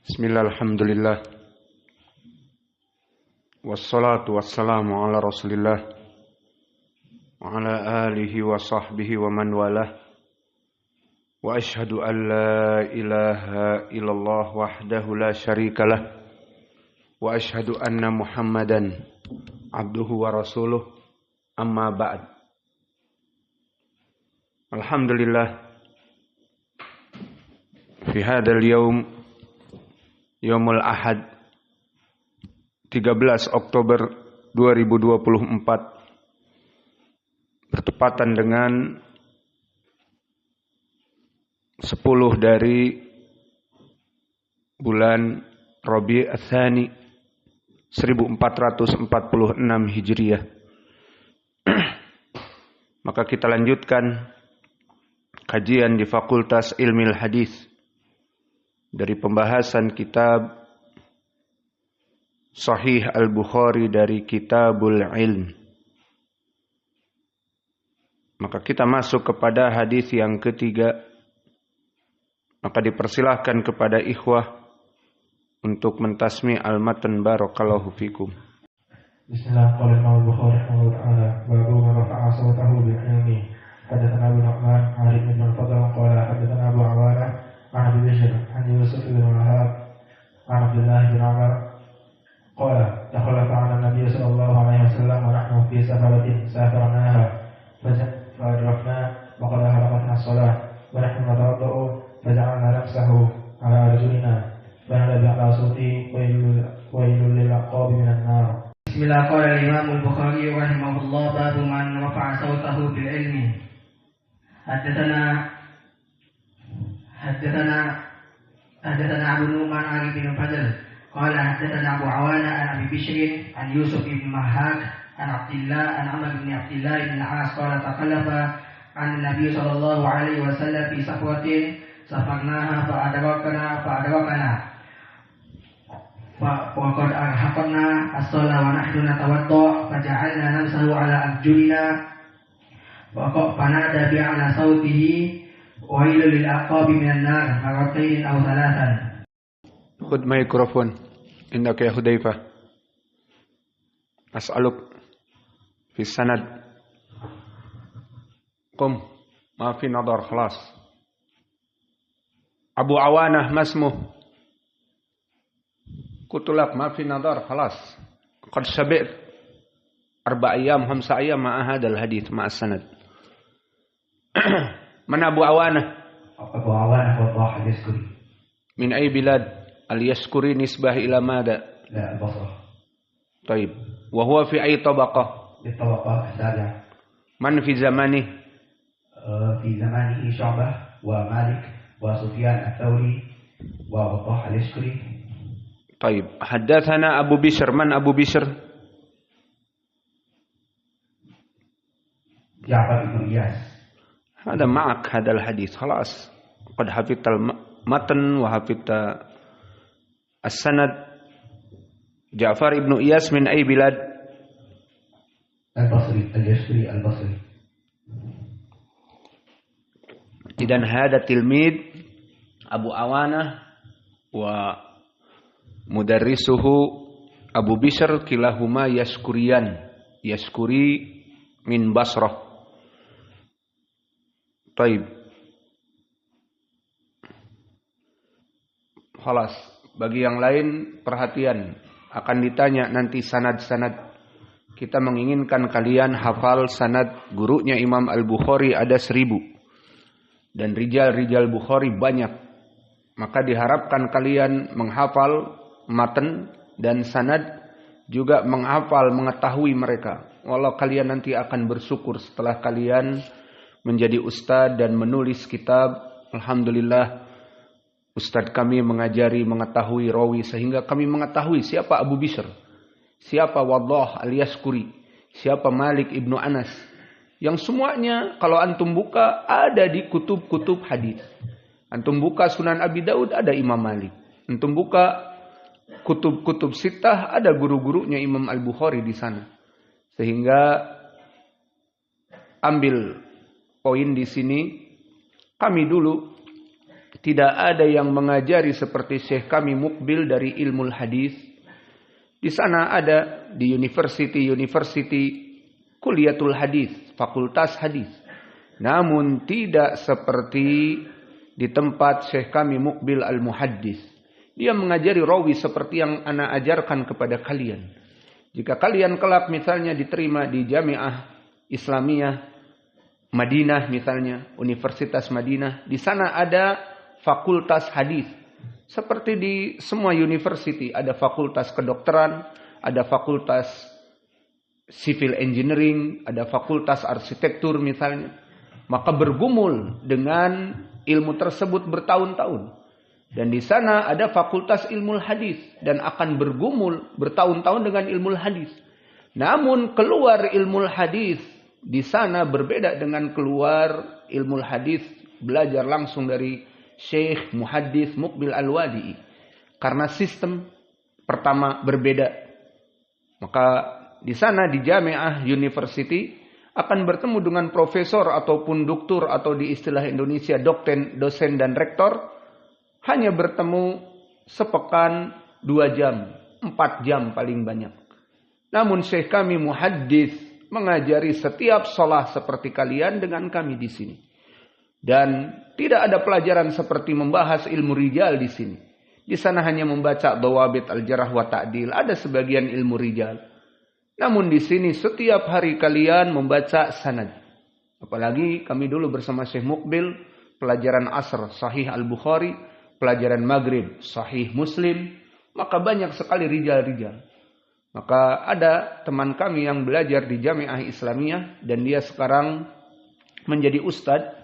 Bismillah, alhamdulillah. Wassalatu wassalamu ala rasulillah wa ala alihi wa sahbihi wa man walah. Wa ashhadu an la ilaha illallah wahdahu la syarikalah. Wa ashhadu anna Muhammadan abduhu wa rasuluh. Amma ba'd. Alhamdulillah. Fi hadzal yaum, yaumul ahad, 13 Oktober 2024, bertepatan dengan 10 dari bulan Rabi' Ats-Tsani 1446 Hijriah. Maka kita lanjutkan kajian di Fakultas Ilmil Hadis dari pembahasan kitab Sahih Al-Bukhari dari Kitabul Ilm. Maka kita masuk kepada hadis yang ketiga. Maka dipersilahkan kepada ikhwah untuk mentasmi al-matan. Barakallahu fikum. Bismillahirrahmanirrahim. Babu man rafa'a sawtahu bil ilmi. Hadatsana Abu Nu'man 'an Ibn al-Fadl qala hadatsana Abu Awanah 'an Abi Bishr 'an Yusuf bin Wahab 'an Abdullah bin Umar qala dakhala ta'ala Nabi sallallahu alaihi wasallam wa nahnu fi safaratin safarnaha fa'adrakna wa qad haraqatna as-salah wa nahnu natawadda'u faja'alna nafsahu ala arjulina fa nada bi'ala sawti wailul lil aqabi minan nar. Bismillah. Qala al-Imam al-Bukhari rahimahullah babu man rafa'a sawtahu bil ilmi. حدثنا أبو نعمان عن بن الفضل قال حدثنا أبو عوانة عن أبي بشر عن يوسف بن مهاك عن عبد الله عن عمرو بن عبد الله بن العاص قال تخلف عن النبي صلى الله عليه وسلم في سفرة سافرناها فأدركنا وقد أرهقنا الصلاة ونحن نتوضأ فجعلنا نمسه على أرجلنا فنادى بأعلى صوته ويل للأعقاب من النار مرتين أو ثلاثا. خذ ميكروفون إنك يا حذيفة. أسألك في السند. قم ما في نظر خلاص. أبو عوانة ما اسمه؟ قلت لك ما في نظر خلاص. قد سبقت 4 أيام 5 أيام مع هذا الحديث مع السند. من أبو عوانة؟ أبو عوانة وضاح اليسكري. من أي بلاد؟ اليسكري نسبة إلى ماذا؟ لا، البصرة. طيب، وهو في أي طبقة؟ في الطبقة السابعة. من في زمانه؟ في زمانه شعبة ومالك وسفيان الثوري ووضاح اليسكري. طيب، حدثنا أبو بشر. من أبو بشر؟ جعفر بن إياس. هذا معك هذا الحديث خلاص. قد حفظت المتن وحفظت السند. جعفر بن إياس من أي بلاد؟ البصري. اليسكري البصري. إذن هذا تلميذ أبو عوانة ومدرسه أبو بشر كلاهما يسكريان. يسكري من بصرة. طيب khalas. Bagi yang lain perhatian, akan ditanya nanti sanad-sanad. Kita menginginkan kalian hafal sanad gurunya Imam Al-Bukhari ada 1000 dan rijal-rijal Bukhari banyak. Maka diharapkan kalian menghafal matan dan sanad, juga menghafal, mengetahui mereka. Walau kalian nanti akan bersyukur setelah kalian menjadi ustadz dan menulis kitab. Alhamdulillah, ustadz kami mengajari, mengetahui rawi, sehingga kami mengetahui siapa Abu Bishr, siapa Waddah al-Yaskuri, siapa Malik ibnu Anas. Yang semuanya kalau antum buka ada di kutub-kutub hadis. Antum buka Sunan Abi Daud ada Imam Malik. Antum buka kutub-kutub sittah ada guru-gurunya Imam Al-Bukhari di sana. Sehingga ambil poin di sini, kami dulu Tidak ada yang mengajari seperti Syekh kami Mukbil dari ilmu hadis. Di sana ada di university Kuliatul Hadis, Fakultas Hadis. Namun tidak seperti di tempat Syekh kami Mukbil Al-Muhaddis. Dia mengajari rawi seperti yang ana ajarkan kepada kalian. Jika kalian kelak misalnya diterima di Jamiah Islamiyah Madinah misalnya, Universitas Madinah, di sana ada fakultas hadis. Seperti di semua university ada fakultas kedokteran, ada fakultas civil engineering, ada fakultas arsitektur misalnya. Maka bergumul dengan ilmu tersebut bertahun-tahun. Dan di sana ada fakultas ilmu hadis dan akan bergumul bertahun-tahun dengan ilmu hadis. Namun keluar ilmu hadis di sana berbeda dengan keluar ilmu hadis belajar langsung dari Syekh Muhaddis Mukbil Al-Wadi'i. Karena sistem pertama berbeda. Maka di sana di Jamiah University akan bertemu dengan profesor ataupun doktor atau di istilah Indonesia dosen dan rektor. Hanya bertemu sepekan 2 jam, 4 jam paling banyak. Namun Syekh kami Muhaddis mengajari setiap shalah seperti kalian dengan kami di sini. Dan tidak ada pelajaran seperti membahas ilmu rijal di sini. Di sana hanya membaca dawabit al-jarah wa ta'dil. Ada sebagian ilmu rijal. Namun di sini setiap hari kalian membaca sanad. Apalagi kami dulu bersama Syekh Mukbil, pelajaran asr Sahih Al-Bukhari, pelajaran maghrib Sahih Muslim. Maka banyak sekali rijal-rijal. Maka ada teman kami yang belajar di Jamiah Islamiyah dan dia sekarang menjadi ustadz.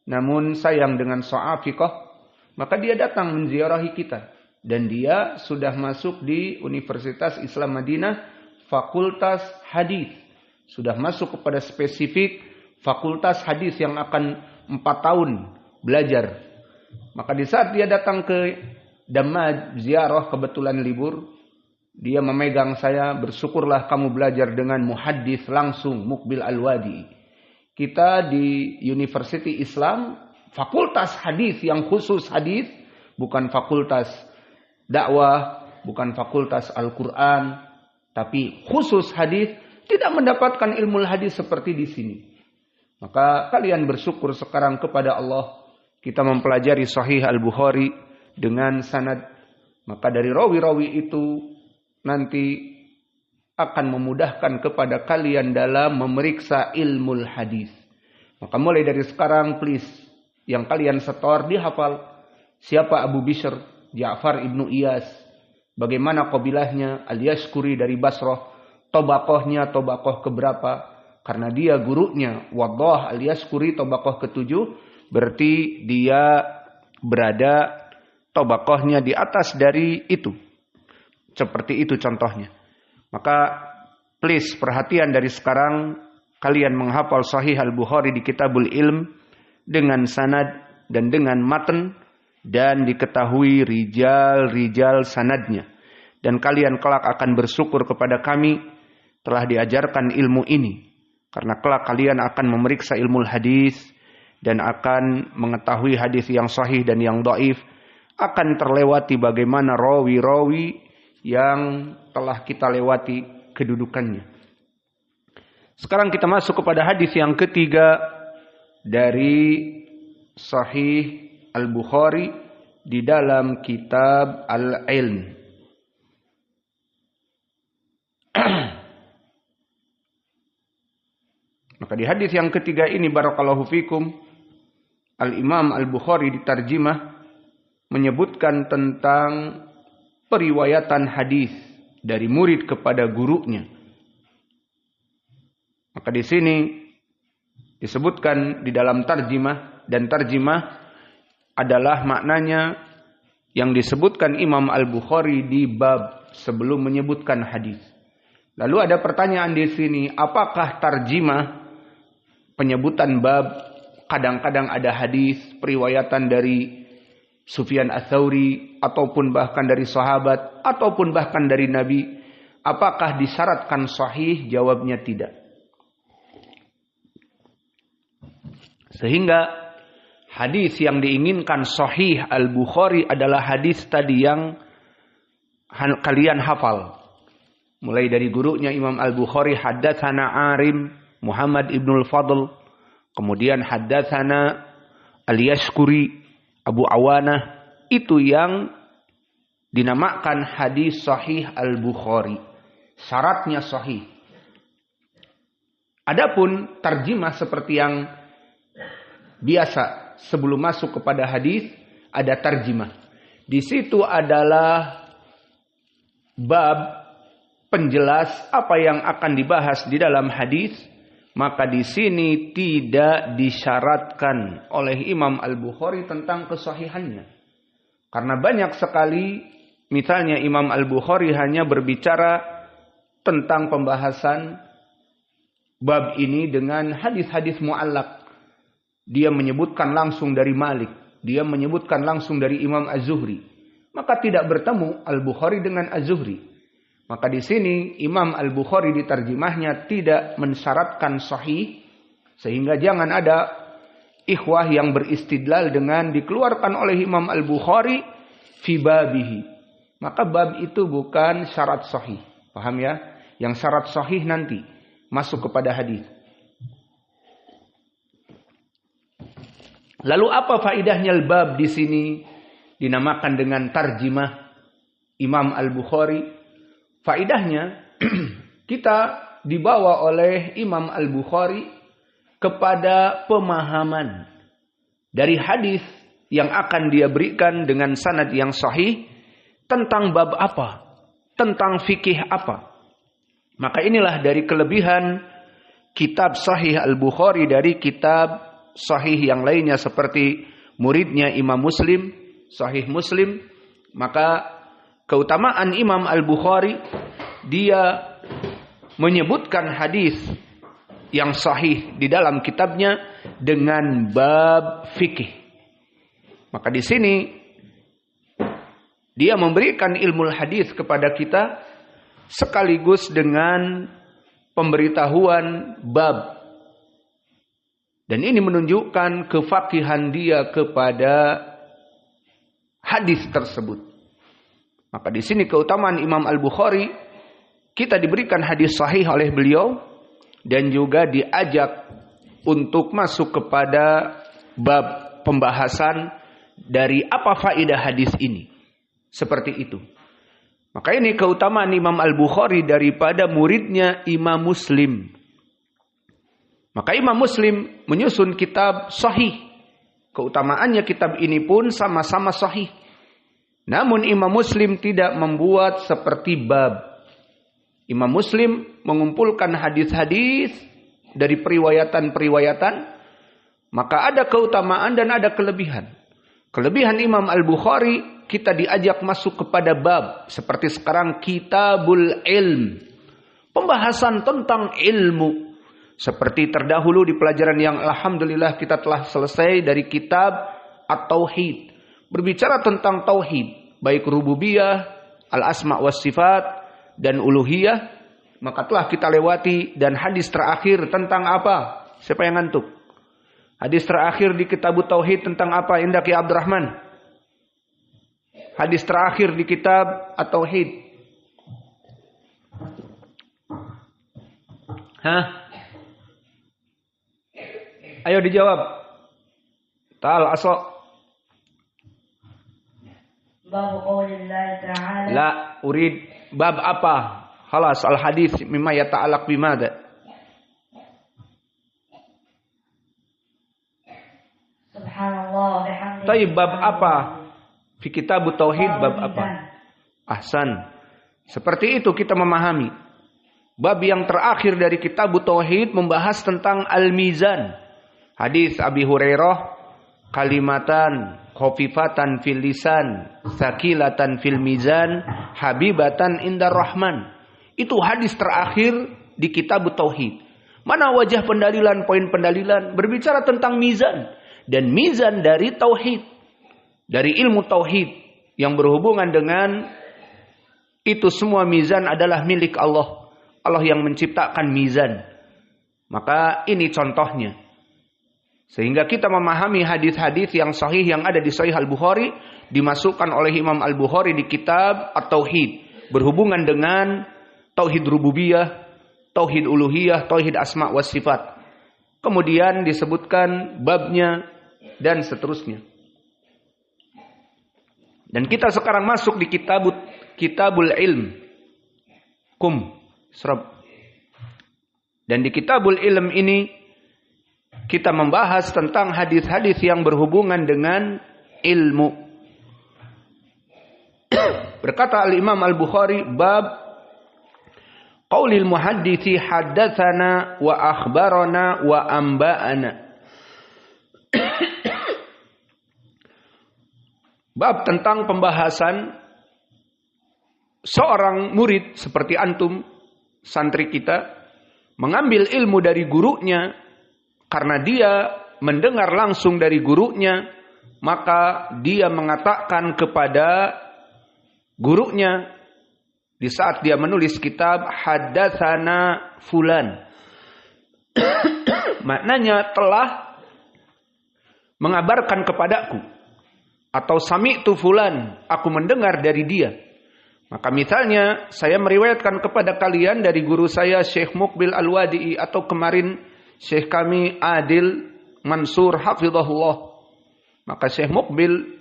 Namun sayang dengan so'afiqah, maka dia datang menziarahi kita. Dan dia sudah masuk di Universitas Islam Madinah, Fakultas Hadis. Sudah masuk kepada spesifik Fakultas Hadis yang akan 4 tahun belajar. Maka di saat dia datang ke Damaj, ziarah kebetulan libur, dia memegang saya, bersyukurlah kamu belajar dengan muhaddis langsung, Mukbil Al-Wadi'i. Kita di University Islam, fakultas hadis yang khusus hadis, bukan fakultas dakwah, bukan fakultas Al-Quran, tapi khusus hadis, tidak mendapatkan ilmu hadis seperti di sini. Maka kalian bersyukur sekarang kepada Allah, kita mempelajari Sahih Al-Bukhari dengan sanad. Maka dari rawi-rawi itu nanti akan memudahkan kepada kalian dalam memeriksa ilmu hadis. Maka mulai dari sekarang please, yang kalian setor dihafal. Siapa Abu Bishr, Ja'far ibnu Iyas, bagaimana qabilahnya, Al-Yashkuri dari Basrah, tobakohnya, tobakoh keberapa, karena dia gurunya Waddah Al-Yashkuri tobakoh ke-7, berarti dia berada tobakohnya di atas dari itu. Seperti itu contohnya. Maka please perhatian dari sekarang, kalian menghafal Sahih Al-Bukhari di Kitabul Ilm dengan sanad dan dengan matan, dan diketahui rijal sanadnya. Dan kalian kelak akan bersyukur kepada kami telah diajarkan ilmu ini. Karena kelak kalian akan memeriksa ilmu hadis dan akan mengetahui hadis yang sahih dan yang dhaif. Akan terlewati bagaimana rawi-rawi yang telah kita lewati kedudukannya. Sekarang kita masuk kepada hadis yang ketiga dari Sahih Al-Bukhari di dalam kitab Al-Ilm. Maka di hadis yang ketiga ini barakallahu fikum, Al-Imam Al-Bukhari di tarjimah menyebutkan tentang periwayatan hadis dari murid kepada gurunya. Maka di sini disebutkan di dalam tarjimah, dan tarjimah adalah maknanya yang disebutkan Imam Al-Bukhari di bab sebelum menyebutkan hadis. Lalu ada pertanyaan di sini, apakah tarjimah penyebutan bab kadang-kadang ada hadis periwayatan dari Sufyan Ats-Tsauri ataupun bahkan dari sahabat ataupun bahkan dari Nabi, apakah disyaratkan sahih? Jawabnya tidak. Sehingga hadis yang diinginkan sahih Al-Bukhari adalah hadis tadi yang kalian hafal. Mulai dari gurunya Imam Al-Bukhari, haddatsana Arim Muhammad ibnul Fadl, kemudian haddatsana Al-Yashkuri Abu Awanah, itu yang dinamakan hadis sahih Al-Bukhari. Syaratnya sahih. Adapun terjemah seperti yang biasa sebelum masuk kepada hadis, ada terjemah. Di situ adalah bab penjelas apa yang akan dibahas di dalam hadis. Maka di sini tidak disyaratkan oleh Imam Al-Bukhari tentang kesahihannya. Karena banyak sekali, misalnya Imam Al-Bukhari hanya berbicara tentang pembahasan bab ini dengan hadis-hadis mu'allaq. Dia menyebutkan langsung dari Malik. Dia menyebutkan langsung dari Imam Az-Zuhri. Maka tidak bertemu Al-Bukhari dengan Az-Zuhri. Maka di sini Imam Al-Bukhari di terjemahnya tidak mensyaratkan sahih. Sehingga jangan ada ikhwah yang beristidlal dengan dikeluarkan oleh Imam Al-Bukhari fi babihi. Maka bab itu bukan syarat sahih. Paham ya? Yang syarat sahih nanti masuk kepada hadis. Lalu apa faidahnya al-bab di sini dinamakan dengan tarjimah Imam Al-Bukhari? Faidahnya kita dibawa oleh Imam Al-Bukhari kepada pemahaman dari hadis yang akan dia berikan dengan sanad yang sahih tentang bab apa, tentang fikih apa. Maka inilah dari kelebihan kitab Sahih Al-Bukhari dari kitab sahih yang lainnya seperti muridnya Imam Muslim, Sahih Muslim. Maka keutamaan Imam Al-Bukhari, dia menyebutkan hadis yang sahih di dalam kitabnya dengan bab fikih. Maka di sini dia memberikan ilmu hadis kepada kita sekaligus dengan pemberitahuan bab. Dan ini menunjukkan kefakihan dia kepada hadis tersebut. Maka di sini keutamaan Imam Al-Bukhari, kita diberikan hadis sahih oleh beliau dan juga diajak untuk masuk kepada bab pembahasan dari apa faedah hadis ini. Seperti itu. Maka ini keutamaan Imam Al-Bukhari daripada muridnya Imam Muslim. Maka Imam Muslim menyusun kitab sahih. Keutamaannya kitab ini pun sama-sama sahih. Namun Imam Muslim tidak membuat seperti bab. Imam Muslim mengumpulkan hadis-hadis dari periwayatan-periwayatan. Maka ada keutamaan dan ada kelebihan. Kelebihan Imam Al-Bukhari, kita diajak masuk kepada bab. Seperti sekarang kitabul ilm. Pembahasan tentang ilmu. Seperti terdahulu di pelajaran yang alhamdulillah kita telah selesai dari kitab At-Tauhid. Berbicara tentang tauhid. Baik rububiyah, al-asma' was sifat, dan uluhiyah. Maka telah kita lewati. Dan hadis terakhir tentang apa? Siapa yang ngantuk? Hadis terakhir di kitab Tauhid tentang apa? Indah Ki Abdurrahman. Hadis terakhir di kitab At-Tauhid. Hah? Ayo dijawab. Ta'al asok. Bab qaulillahi ta'ala. La urid. Bab apa? Khalas al-hadis mimma yata'alaq bimada. Subhanallah bihamdihi. Tapi bab apa? Fi kitab Tauhid bab apa? Ahsan. Seperti itu kita memahami. Bab yang terakhir dari kitab Tauhid membahas tentang al-mizan. Hadis Abi Hurairah, kalimatan khafifatan fil lisan, sakilatan fil mizan, habibatan indar rahman. Itu hadis terakhir di kitab Tauhid. Mana wajah pendalilan, poin pendalilan berbicara tentang mizan. Dan mizan dari tauhid. Dari ilmu tauhid yang berhubungan dengan itu semua mizan adalah milik Allah. Allah yang menciptakan mizan. Maka ini contohnya. Sehingga kita memahami hadis-hadis yang sahih yang ada di Sahih Al-Bukhari dimasukkan oleh Imam Al-Bukhari di kitab At-Tauhid berhubungan dengan tauhid rububiyah, tauhid uluhiyah, tauhid asma wa sifat. Kemudian disebutkan babnya dan seterusnya. Dan kita sekarang masuk di Kitabul Ilm. Dan di Kitabul Ilm ini kita membahas tentang hadis-hadis yang berhubungan dengan ilmu. Berkata Al-Imam Al-Bukhari, bab qaulil muhaddithi haddatsana wa akhbarana wa amba'ana. Bab tentang pembahasan seorang murid seperti antum, santri kita, mengambil ilmu dari gurunya karena dia mendengar langsung dari gurunya, maka dia mengatakan kepada gurunya di saat dia menulis kitab haddatsana fulan. Maknanya telah mengabarkan kepadaku, atau sami'tu fulan, aku mendengar dari dia. Maka misalnya saya meriwayatkan kepada kalian dari guru saya Syekh Muqbil Al-Wadi'i, atau kemarin Syekh kami Adil Mansur hafizahullah. Maka Syekh Muqbil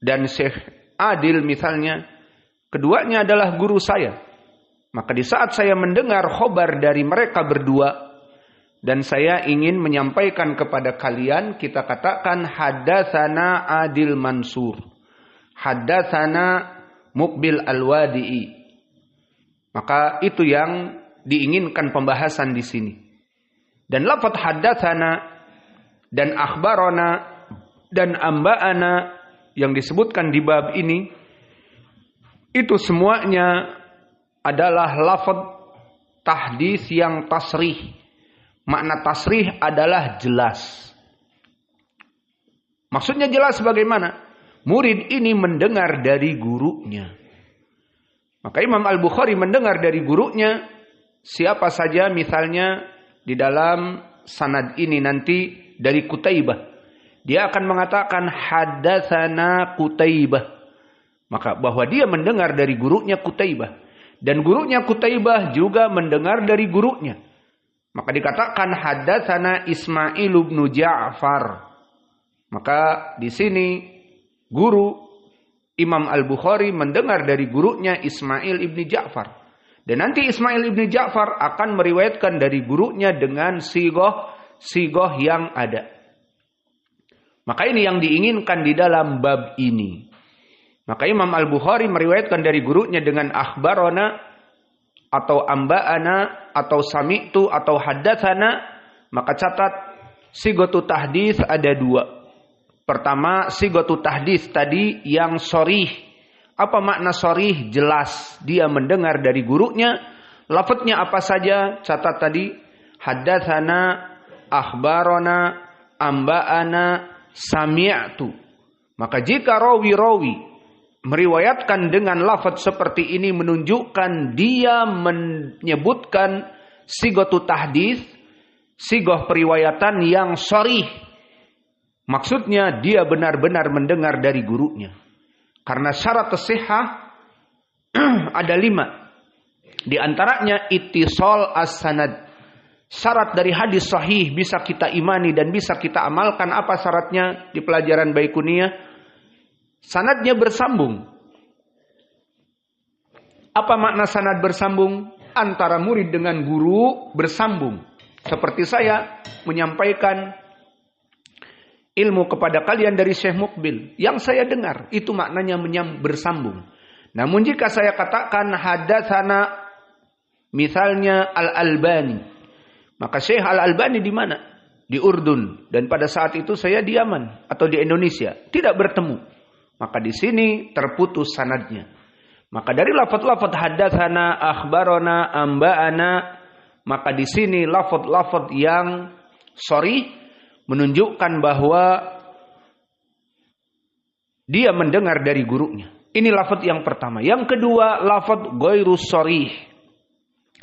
dan Syekh Adil misalnya, keduanya adalah guru saya. Maka di saat saya mendengar khobar dari mereka berdua dan saya ingin menyampaikan kepada kalian, kita katakan haddatsana Adil Mansur, haddatsana Muqbil Al-Wadi'i. Maka itu yang diinginkan pembahasan di sini. Dan lafaz haddatsana dan akhbarana dan amba'ana yang disebutkan di bab ini, itu semuanya adalah lafaz tahdits yang tasrih. Makna tasrih adalah jelas. Maksudnya jelas bagaimana? Murid ini mendengar dari gurunya. Maka Imam Al-Bukhari mendengar dari gurunya siapa saja, misalnya di dalam sanad ini nanti dari Qutaibah. Dia akan mengatakan haddatsana Qutaibah. Maka bahwa dia mendengar dari gurunya Qutaibah. Dan gurunya Qutaibah juga mendengar dari gurunya. Maka dikatakan haddatsana Ismail bin Ja'far. Maka di sini guru Imam Al-Bukhari mendengar dari gurunya Ismail ibn Ja'far. Dan nanti Ismail ibn Ja'far akan meriwayatkan dari gurunya dengan sigoh yang ada. Maka ini yang diinginkan di dalam bab ini. Maka Imam Al-Bukhari meriwayatkan dari gurunya dengan akhbarana atau amba'ana atau sami'tu atau haddatsana. Maka catat sigatu tahdits ada dua. Pertama, sigatu tahdits tadi yang sharih. Apa makna sharih? Jelas. Dia mendengar dari gurunya. Lafadznya apa saja? Catat tadi. Haddatsana, akhbarana, amba'ana, sami'tu. Maka jika rawi-rawi meriwayatkan dengan lafaz seperti ini, menunjukkan dia menyebutkan sigatu tahdits, sigoh periwayatan yang sharih. Maksudnya dia benar-benar mendengar dari gurunya. Karena syarat as-sihah ada 5. Di antaranya ittisal as-sanad. Syarat dari hadis sahih bisa kita imani dan bisa kita amalkan. Apa syaratnya di pelajaran Baikuniyah? Sanadnya bersambung. Apa makna sanad bersambung? Antara murid dengan guru bersambung. Seperti saya menyampaikan ilmu kepada kalian dari Syekh Muqbil. Yang saya dengar, itu maknanya bersambung. Namun jika saya katakan haddatsana misalnya Al-Albani. Maka Syekh Al-Albani di mana? Di Urdun. Dan pada saat itu saya di Yaman atau di Indonesia. Tidak bertemu. Maka di sini terputus sanadnya. Maka dari lafaz-lafaz haddatsana, akhbarana, amba'ana, maka di sini lafaz-lafaz yang sharih menunjukkan bahwa dia mendengar dari gurunya. Ini lafaz yang pertama. Yang kedua, lafaz ghairu sharih.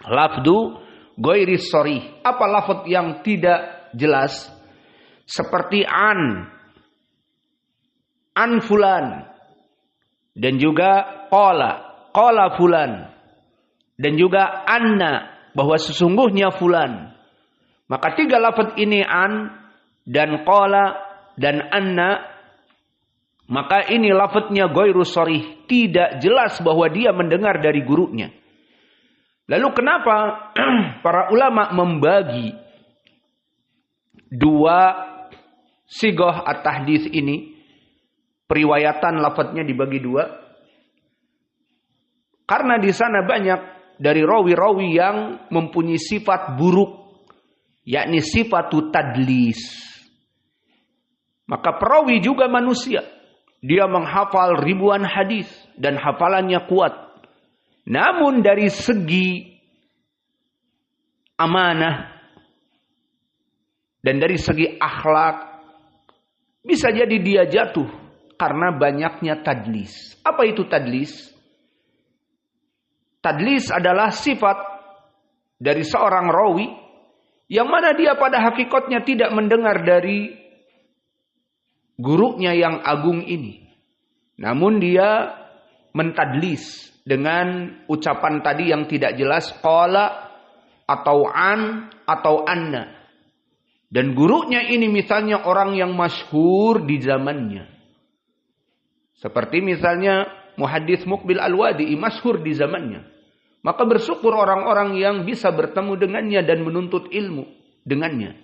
Lafdu ghairu sharih. Apa lafaz yang tidak jelas? seperti an fulan, dan juga qala fulan, dan juga anna, bahwa sesungguhnya fulan. Maka 3 lafaz ini, an dan qala dan anna, maka ini lafaznya ghairu sharih, tidak jelas bahwa dia mendengar dari gurunya. Lalu kenapa para ulama membagi 2 sighah at-tahdits ini? Periwayatan lafadznya dibagi 2. Karena di sana banyak dari rawi-rawi yang mempunyai sifat buruk, yakni sifatut tadlis. Maka perawi juga manusia. Dia menghafal ribuan hadis dan hafalannya kuat. Namun dari segi amanah dan dari segi akhlak, bisa jadi dia jatuh karena banyaknya tadlis. Apa itu tadlis? Tadlis adalah sifat dari seorang rawi yang mana dia pada hakikatnya tidak mendengar dari gurunya yang agung ini. Namun dia mentadlis dengan ucapan tadi yang tidak jelas, qala atau an atau anna. Dan gurunya ini misalnya orang yang masyhur di zamannya. Seperti misalnya Muhaddits Muqbil Al-Wadi'i, masyhur di zamannya. Maka bersyukur orang-orang yang bisa bertemu dengannya dan menuntut ilmu dengannya.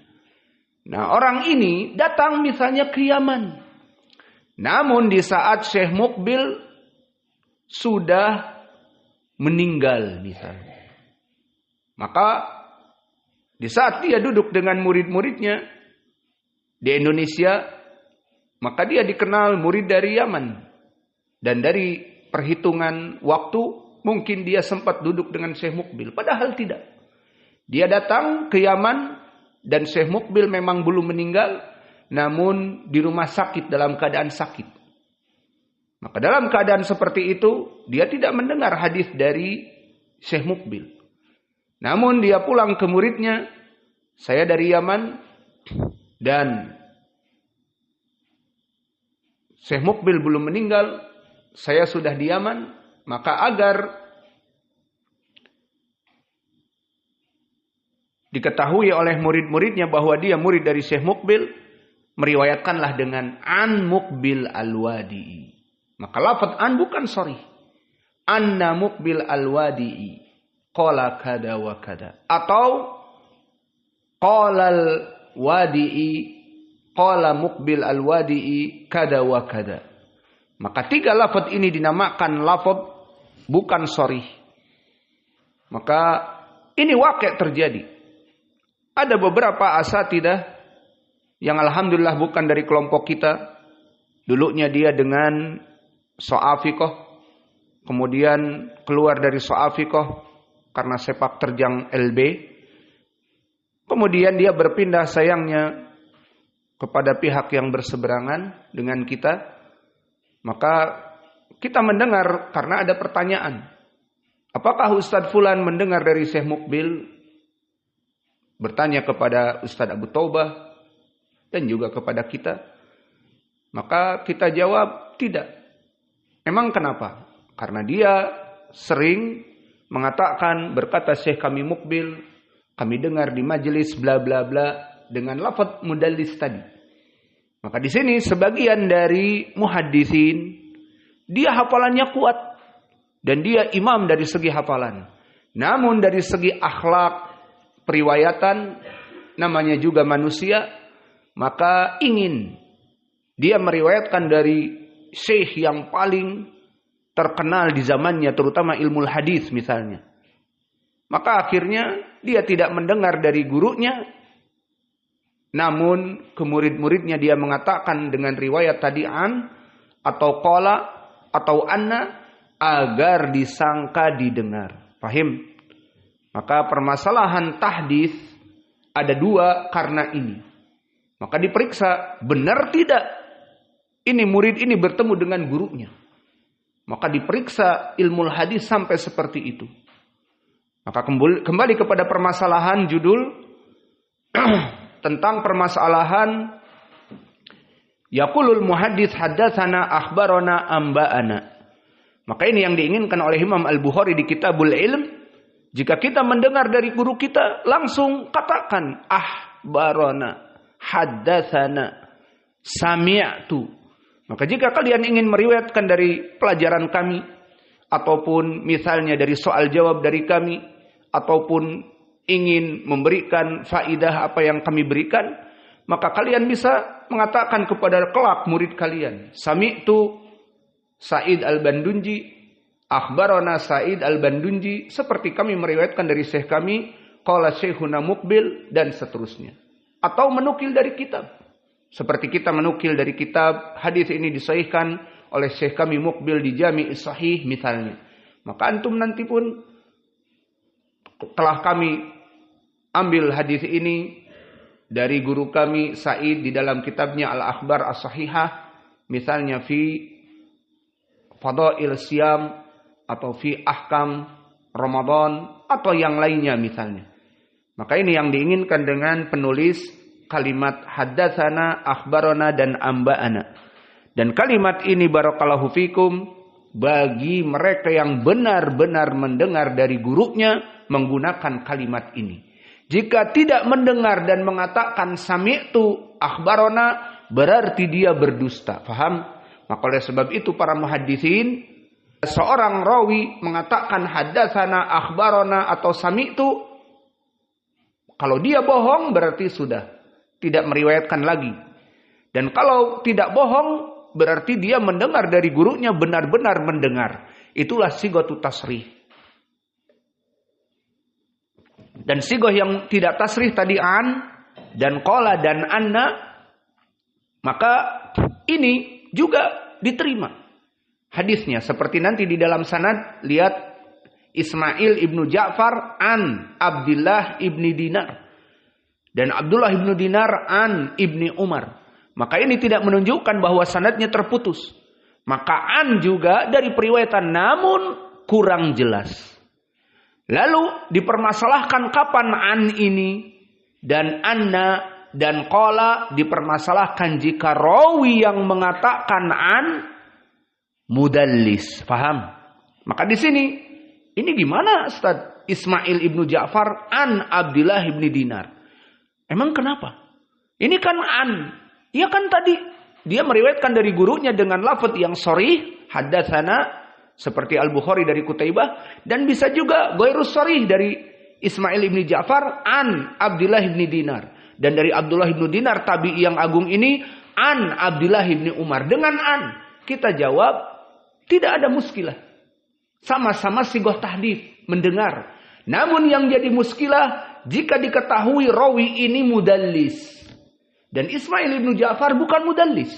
Nah, orang ini datang misalnya ke Yaman. Namun di saat Syekh Muqbil sudah meninggal misalnya. Maka di saat dia duduk dengan murid-muridnya di Indonesia, maka dia dikenal murid dari Yaman. Dan dari perhitungan waktu, mungkin dia sempat duduk dengan Syekh Muqbil. Padahal tidak. Dia datang ke Yaman dan Syekh Muqbil memang belum meninggal, namun di rumah sakit dalam keadaan sakit. Maka dalam keadaan seperti itu, dia tidak mendengar hadis dari Syekh Muqbil. Namun dia pulang ke muridnya, saya dari Yaman dan Syekh Muqbil belum meninggal, saya sudah di Yaman, maka agar diketahui oleh murid-muridnya bahwa dia murid dari Syekh Muqbil, meriwayatkanlah dengan an Muqbil Al-Wadi'i. Maka lafaz an bukan sharih. Anna Muqbil Al-Wadi'i qala kada wa kada, atau qala Al-Wadi'i qala Muqbil Al-Wadi'i kada wa kada. Maka 3 lafaz ini dinamakan lafaz bukan sharih. Maka ini waqi' terjadi. Ada beberapa asatidah yang alhamdulillah bukan dari kelompok kita. Dulunya dia dengan so'afiqah, kemudian keluar dari so'afiqah karena sepak terjang LB. Kemudian dia berpindah sayangnya kepada pihak yang berseberangan dengan kita. Maka kita mendengar karena ada pertanyaan. Apakah Ustadz Fulan mendengar dari Syekh Muqbil? Bertanya kepada Ustadz Abu Taubah dan juga kepada kita. Maka kita jawab tidak. Emang kenapa? Karena dia sering mengatakan, berkata Syekh kami Muqbil, kami dengar di majelis bla bla bla dengan lafaz mudallis tadi. Maka di sini sebagian dari muhaddisin, dia hafalannya kuat dan dia imam dari segi hafalan. Namun dari segi akhlak, periwayatan, namanya juga manusia, maka ingin dia meriwayatkan dari syekh yang paling terkenal di zamannya, terutama ilmu hadis misalnya. Maka akhirnya dia tidak mendengar dari gurunya, namun ke murid-muridnya dia mengatakan dengan riwayat tadi an atau qala atau anna agar disangka didengar. Paham? Maka permasalahan tahdits ada 2 karena ini. Maka diperiksa benar tidak ini murid ini bertemu dengan gurunya. Maka diperiksa ilmu hadis sampai seperti itu. Maka kembali kepada permasalahan judul tentang permasalahan Yaqulul muhaddits haddatsana akhbarana amba'ana. Maka ini yang diinginkan oleh Imam Al-Bukhari di Kitabul Ilm. Jika kita mendengar dari guru kita, langsung katakan akhbarana, haddatsana, sami'tu. Maka jika kalian ingin meriwayatkan dari pelajaran kami, ataupun misalnya dari soal jawab dari kami, ataupun ingin memberikan faidah apa yang kami berikan, maka kalian bisa mengatakan kepada kelak murid kalian, sami'tu Sa'id al-Bandunji, akhbarana Sa'id al-Bandunji, seperti kami meriwayatkan dari syekh kami, qala syekhuna Muqbil, dan seterusnya. Atau menukil dari kitab. Seperti kita menukil dari kitab, hadis ini disahihkan oleh syekh kami Muqbil di Jami' Sahih misalnya. Maka antum nanti pun telah kami ambil hadis ini dari guru kami Sa'id di dalam kitabnya Al-Akhbar As-Sahihah, misalnya fi Fadail Siyam, atau fi Ahkam Ramadan, atau yang lainnya misalnya. Maka ini yang diinginkan dengan penulis kalimat haddatsana, akhbarana, dan amba'ana. Dan kalimat ini barakallahu fikum bagi mereka yang benar-benar mendengar dari gurunya menggunakan kalimat ini. Jika tidak mendengar dan mengatakan sami'tu akhbarana, berarti dia berdusta. Faham? Maka oleh sebab itu para muhaddisin, seorang rawi mengatakan haddatsana, akhbarana, atau sami'tu, kalau dia bohong berarti sudah tidak meriwayatkan lagi. Dan kalau tidak bohong berarti dia mendengar dari gurunya, benar-benar mendengar. Itulah sighatu tasrih. Dan sighah yang tidak tasrih tadi an dan qala dan anna, maka ini juga diterima hadisnya. Seperti nanti di dalam sanad, lihat Ismail ibnu Ja'far an Abdullah ibni Dinar, dan Abdullah ibnu Dinar an ibni Umar. Maka ini tidak menunjukkan bahwa sanadnya terputus. Maka an juga dari periwayatan, namun kurang jelas. Lalu dipermasalahkan kapan an ini dan anna dan qala dipermasalahkan jika rawi yang mengatakan an mudallis. Paham? Maka di sini ini gimana Ustaz? Ismail ibnu Ja'far an Abdullah ibni Dinar. Emang kenapa? Ini kan an. Ya kan tadi dia meriwayatkan dari gurunya dengan lafaz yang sharih, haddatsana, seperti Al-Bukhari dari Qutaibah, dan bisa juga ghairus sharih dari Ismail ibni Ja'far an Abdullah ibni Dinar. Dan dari Abdullah ibnu Dinar tabi'i yang agung ini an Abdullah ibni Umar. Dengan an kita jawab tidak ada muskilah. Sama-sama sighah tahdits, mendengar. Namun yang jadi muskilah jika diketahui rawi ini mudallis. Dan Ismail ibnu Ja'far bukan mudallis.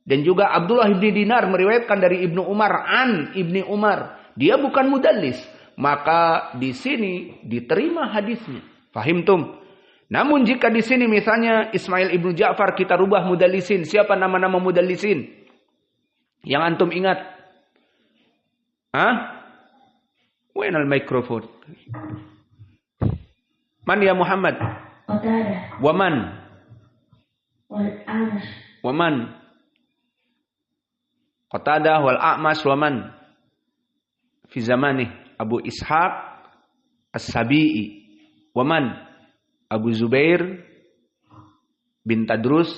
Dan juga Abdullah ibni Dinar meriwayatkan dari Ibnu Umar an Ibni Umar. Dia bukan mudallis. Maka di sini diterima hadisnya. Fahimtum? Namun jika di sini misalnya Ismail ibnu Ja'far kita rubah mudallisin. Siapa nama-nama mudallisin yang antum ingat? Wainal mikrofon. Man ya Muhammad? Qatadah. Waman? Wal-A'mash. Waman? Qatadah wal-A'mash waman? Fi zamanih Abu Ishaq As-Sabi'i. Waman? Abu Zubair bin Tadrus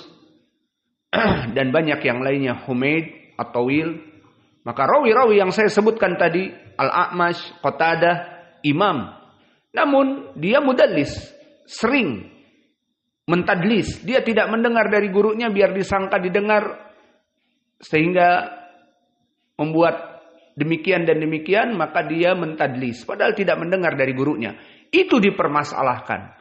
dan banyak yang lainnya, Humaid At-Tawil. Maka rawi-rawi yang saya sebutkan tadi, Al-A'mash, Qatadah, imam. Namun dia mudallis, sering mentadlis. Dia tidak mendengar dari gurunya biar disangka didengar, sehingga membuat demikian dan demikian, maka dia mentadlis. Padahal tidak mendengar dari gurunya. Itu dipermasalahkan.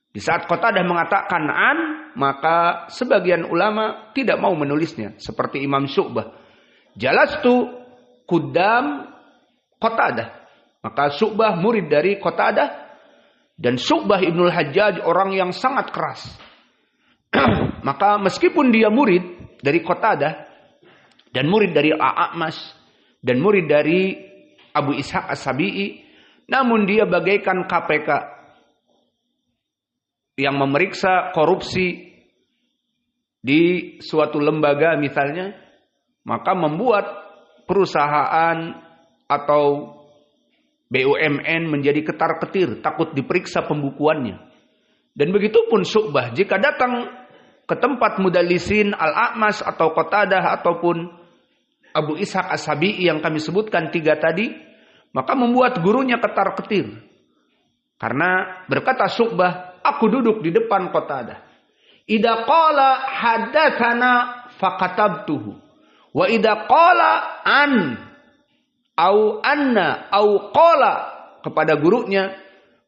Di saat Qatadah mengatakan an, maka sebagian ulama tidak mau menulisnya. Seperti Imam Syu'bah. Jalastu Qudam Qatadah. Maka Syu'bah murid dari Qatadah. Dan Syu'bah Ibnul Hajjaj orang yang sangat keras. Maka meskipun dia murid dari Qatadah, dan murid dari A'mash, dan murid dari Abu Ishaq As-Sabi'i, namun dia bagaikan KPK yang memeriksa korupsi di suatu lembaga misalnya, maka membuat perusahaan atau BUMN menjadi ketar-ketir, takut diperiksa pembukuannya. Dan begitu pun Syu'bah, jika datang ke tempat mudallisin Al-A'mas atau Qatadah ataupun Abu Ishaq As-Sabi'i yang kami sebutkan 3 tadi, maka membuat gurunya ketar-ketir. Karena berkata Syu'bah, aku duduk di depan Qatadah. Idza qala hadatsana fakatabtuhu wa idza qala an au anna au qala kepada gurunya,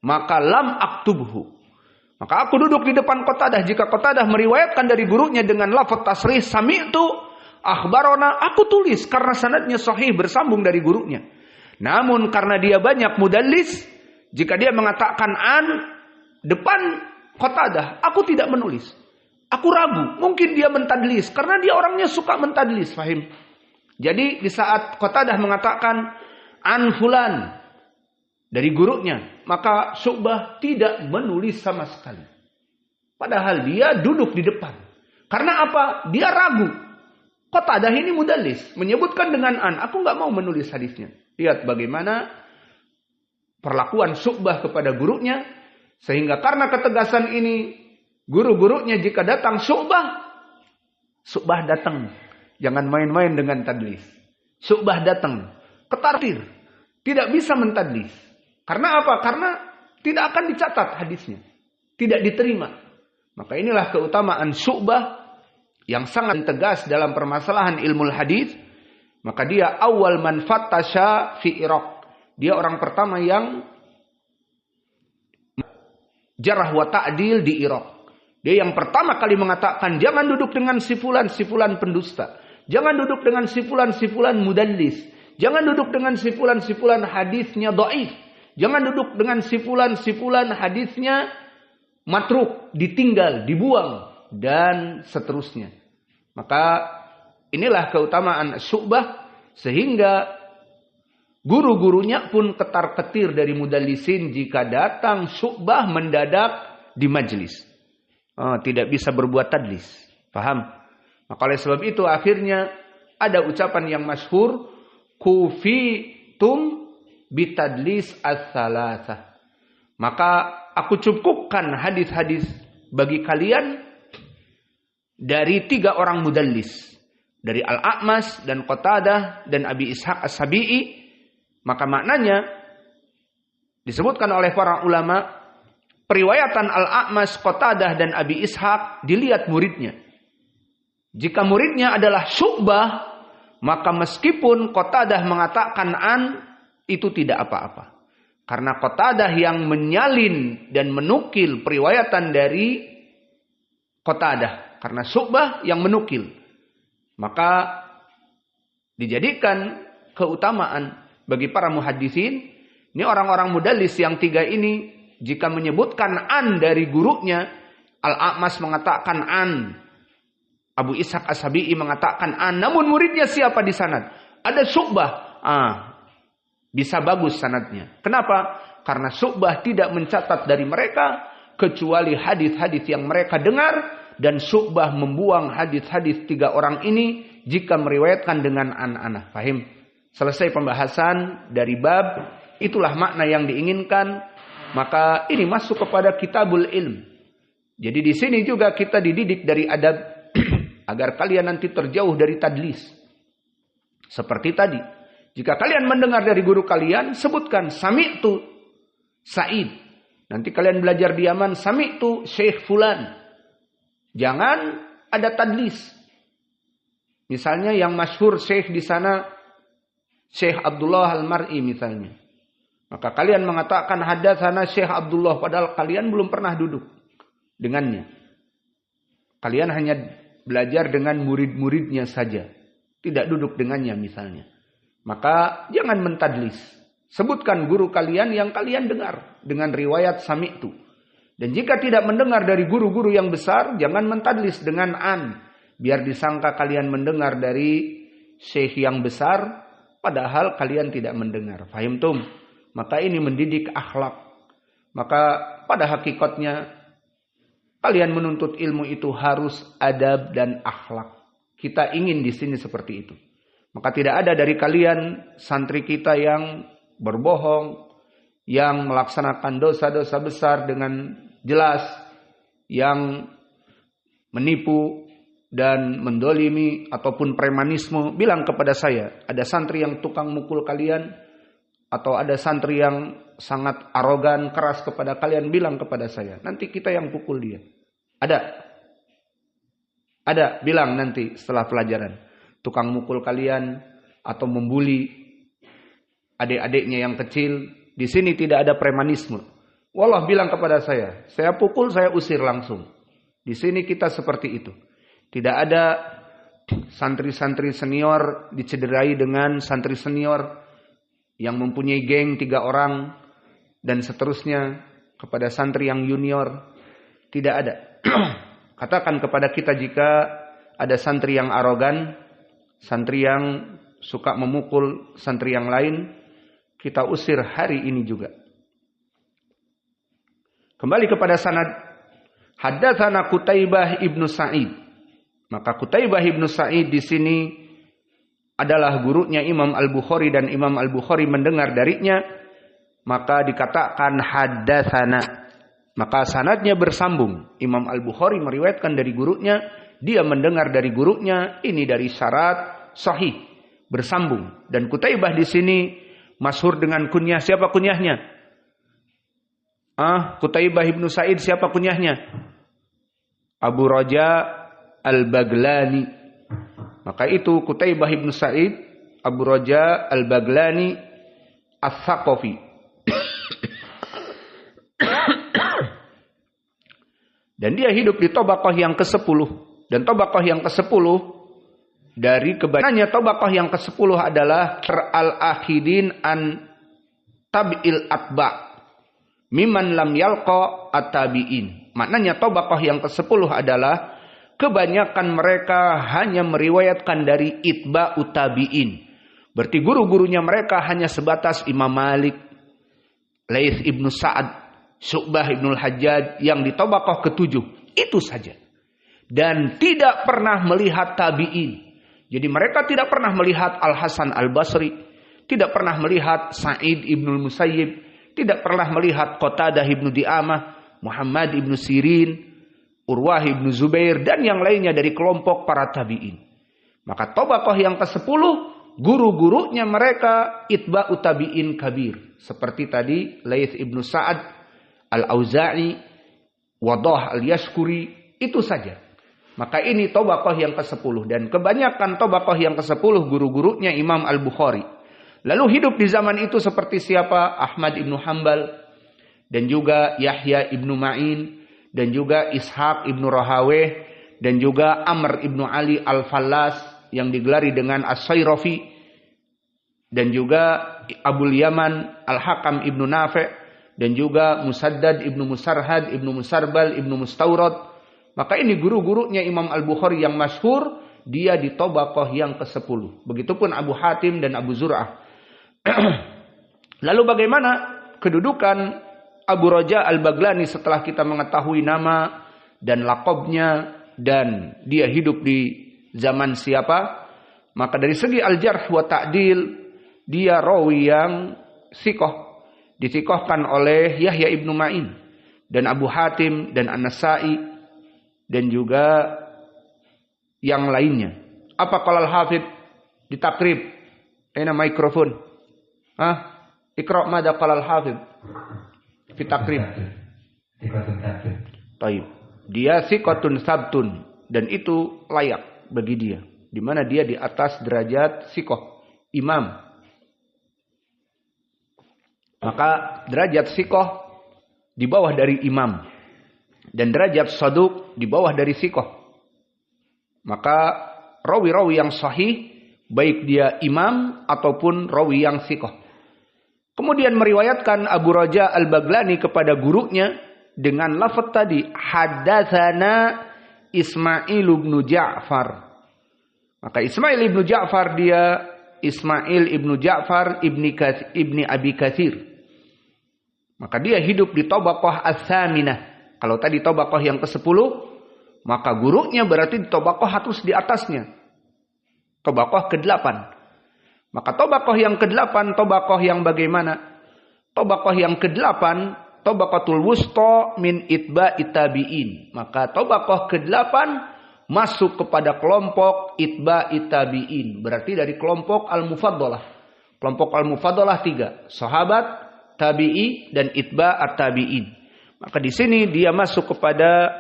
maka lam aktubhu. Maka aku duduk di depan Qatadah. Jika Qatadah meriwayatkan dari gurunya dengan lafaz tasrih sami'tu akhbarona, aku tulis karena sanadnya sahih bersambung dari gurunya. Namun karena dia banyak mudallis, jika dia mengatakan an depan Qatadah, aku tidak menulis. Aku ragu, mungkin dia mentadlis karena dia orangnya suka mentadlis, fahim? Jadi di saat Qatadah mengatakan an fulan dari gurunya, maka Syu'bah tidak menulis sama sekali. Padahal dia duduk di depan. Karena apa? Dia ragu. Qatadah ini mudallis, menyebutkan dengan an, aku nggak mau menulis hadisnya. Lihat bagaimana perlakuan Syu'bah kepada gurunya, sehingga karena ketegasan ini, guru-gurunya jika datang Syu'bah datang. Jangan main-main dengan tadlis. Syu'bah datang, ketartir, tidak bisa mentadlis. Karena apa? Karena tidak akan dicatat hadisnya, tidak diterima. Maka inilah keutamaan Syu'bah yang sangat tegas dalam permasalahan ilmu hadis. Maka dia awal man fattasha fi Iraq. Dia orang pertama yang jarah wa ta'dil di Irak. Dia yang pertama kali mengatakan jangan duduk dengan sifulan pendusta. Jangan duduk dengan sifulan mudallis. Jangan duduk dengan sifulan hadisnya dhaif. Jangan duduk dengan sifulan hadisnya matruk, ditinggal, dibuang dan seterusnya. Maka inilah keutamaan Syu'bah sehingga guru-gurunya pun ketar-ketir dari mudallisin jika datang Syu'bah mendadak di majlis. Tidak bisa berbuat tadlis. Paham? Maka oleh sebab itu akhirnya ada ucapan yang masyhur, kufitum bitadlis as-salasah. Maka aku cukupkan hadis-hadis bagi kalian dari 3 orang mudallis. Dari Al-A'mas dan Qatadah dan Abi Ishaq As-Sabi'i. Maka maknanya disebutkan oleh para ulama, periwayatan Al-A'mas, Qatadah dan Abi Ishaq dilihat muridnya. Jika muridnya adalah Syu'bah, maka meskipun Qatadah mengatakan an, itu tidak apa-apa. Karena Qatadah yang menyalin dan menukil periwayatan dari Qatadah. Karena Syu'bah yang menukil. Maka dijadikan keutamaan bagi para muhaddisin. Ini orang-orang mudallis yang 3 ini, jika menyebutkan an dari gurunya, Al-A'mas mengatakan an, Abu Ishaq As-Sabi'i mengatakan an, namun muridnya siapa di sanad? Ada Syu'bah. Bisa bagus sanadnya. Kenapa? Karena Syu'bah tidak mencatat dari mereka kecuali hadis-hadis yang mereka dengar, dan Syu'bah membuang hadis-hadis 3 orang ini jika meriwayatkan dengan an-anah. Fahim? Selesai pembahasan dari bab, itulah makna yang diinginkan. Maka ini masuk kepada kitabul ilm. Jadi di sini juga kita dididik dari adab agar kalian nanti terjauh dari tadlis. Seperti tadi, jika kalian mendengar dari guru kalian, sebutkan sami'tu Sa'id. Nanti kalian belajar di Yaman, sami'tu Syekh fulan. Jangan ada tadlis. Misalnya yang masyhur Syekh di sana Syekh Abdullah Al-Mar'i misalnya. Maka kalian mengatakan hadatsana Syekh Abdullah, padahal kalian belum pernah duduk dengannya. Kalian hanya belajar dengan murid-muridnya saja, tidak duduk dengannya misalnya. Maka jangan mentadlis. Sebutkan guru kalian yang kalian dengar dengan riwayat sami'tu. Dan jika tidak mendengar dari guru-guru yang besar, jangan mentadlis dengan an. Biar disangka kalian mendengar dari syekh yang besar, padahal kalian tidak mendengar. Fahim tum? Maka ini mendidik akhlak. Maka pada hakikatnya Kalian menuntut ilmu itu harus adab dan akhlak. Kita ingin di sini seperti itu. Maka tidak ada dari kalian santri kita yang berbohong, yang melaksanakan dosa-dosa besar dengan jelas, yang menipu dan mendolimi ataupun premanisme. Bilang kepada saya, ada santri yang tukang mukul kalian, atau ada santri yang sangat arogan, keras kepada kalian, bilang kepada saya. Nanti kita yang pukul dia. Ada, bilang nanti setelah pelajaran. Tukang mukul kalian atau membuli adik-adiknya yang kecil. Di sini tidak ada premanisme. Wallah bilang kepada saya pukul, saya usir langsung. Di sini kita seperti itu. Tidak ada santri-santri senior dicederai dengan santri senior yang mempunyai geng 3 orang dan seterusnya kepada santri yang junior. Tidak ada. Katakan kepada kita jika ada santri yang arogan, santri yang suka memukul santri yang lain, kita usir hari ini juga. Kembali kepada sanad. Haddatsana Qutaibah ibnu Sa'id. Maka Qutaibah ibnu Sa'id di sini adalah gurunya Imam Al-Bukhari dan Imam Al-Bukhari mendengar darinya, maka dikatakan haddatsana. Maka sanadnya bersambung. Imam Al-Bukhari meriwayatkan dari gurunya, dia mendengar dari gurunya, ini dari syarat sahih, bersambung. Dan Qutaibah di sini masyhur dengan kunyah. Siapa kunyahnya? Qutaibah ibnu Sa'id siapa kunyahnya? Abu Raja Al-Baglani. Maka itu Qutaibah ibnu Sa'id, Abu Raja Al-Baglani As-Saqafi. Dan dia hidup di Tabaqah yang ke-10. Dan Tabaqah yang ke-10 dari kebanyakannya Tabaqah yang ke-10 adalah al-akhidin an tabi'il atba' mimman lam yalqa at-tabi'in. Maknanya Tabaqah yang ke-10 adalah kebanyakan mereka hanya meriwayatkan dari itba'ut tabi'in. Berarti guru-gurunya mereka hanya sebatas Imam Malik, Laits ibnu Sa'ad, Syu'bah ibnu Al-Hajjaj yang di Tabaqah ke-7. Itu saja. Dan tidak pernah melihat tabi'in. Jadi mereka tidak pernah melihat Al-Hasan Al-Basri, tidak pernah melihat Sa'id ibnu Musayyib, tidak pernah melihat Qatadah ibnu Di'amah, Muhammad ibnu Sirin, Urwah ibnu Zubair, dan yang lainnya dari kelompok para tabi'in. Maka Tabaqah yang ke-10, guru-gurunya mereka itba'ut tabi'in kabir. Seperti tadi Laits ibnu Sa'ad, Al-Auza'i, Wadah Al-Yashkuri, itu saja. Maka ini Tabaqah yang ke-10. Dan kebanyakan Tabaqah yang ke-10 guru-gurunya Imam Al-Bukhari. Lalu hidup di zaman itu seperti siapa? Ahmad ibnu Hanbal, dan juga Yahya ibnu Ma'in, dan juga Ishaq ibnu Rahaweh, dan juga Amr ibnu Ali Al-Fallas yang digelari dengan As-Sayrafi, dan juga Abul Yaman Al-Hakam ibnu Nafi', dan juga Musaddad ibnu Musarhad ibnu Musarbal ibnu Mustawrad. Maka ini guru-gurunya Imam Al-Bukhari yang masyhur, dia di Tabaqah yang ke-10. Begitupun Abu Hatim dan Abu Zur'ah. Lalu bagaimana kedudukan Abu Raja Al-Baglani setelah kita mengetahui nama dan laqabnya dan dia hidup di zaman siapa? Maka dari segi al-jarh wa ta'dil, dia rawi yang thiqah. Dithiqahkan oleh Yahya ibnu Ma'in dan Abu Hatim dan An-Nasa'i dan juga yang lainnya. Apa qala al-Hafidh di takrib? Aina mikrofon? Iqra' madza qala al-Hafidh fi takrib. Baik. Dia thiqatun sabtun dan itu layak bagi dia. Di mana dia di atas derajat thiqah, imam. Maka derajat thiqah di bawah dari imam. Dan derajat saduq di bawah dari thiqah. Maka rawi-rawi yang sahih, baik dia imam ataupun rawi yang thiqah. Kemudian meriwayatkan Abu Raja Al-Baglani kepada gurunya dengan lafaz tadi, haddatsana Ismail ibnu Ja'far. Maka Ismail ibnu Ja'far dia Ismail ibnu Ja'far ibni Abi Katsir. Maka dia hidup di Tabaqah Ats-Tsaminah. Kalau tadi tabaqah yang ke-10, maka gurunya berarti tabaqah harus di atasnya. Tabaqah ke-8. Maka tabaqah yang ke-8, tabaqah yang bagaimana? Tabaqah yang ke-8, tabaqatul wusta min itba'i tabi'in. Maka tabaqah ke-8 masuk kepada kelompok itba'i tabi'in. Berarti dari kelompok al-mufaddalah. Kelompok al-mufaddalah 3. Sahabat, tabi'i, dan itba'at tabi'in. Maka di sini dia masuk kepada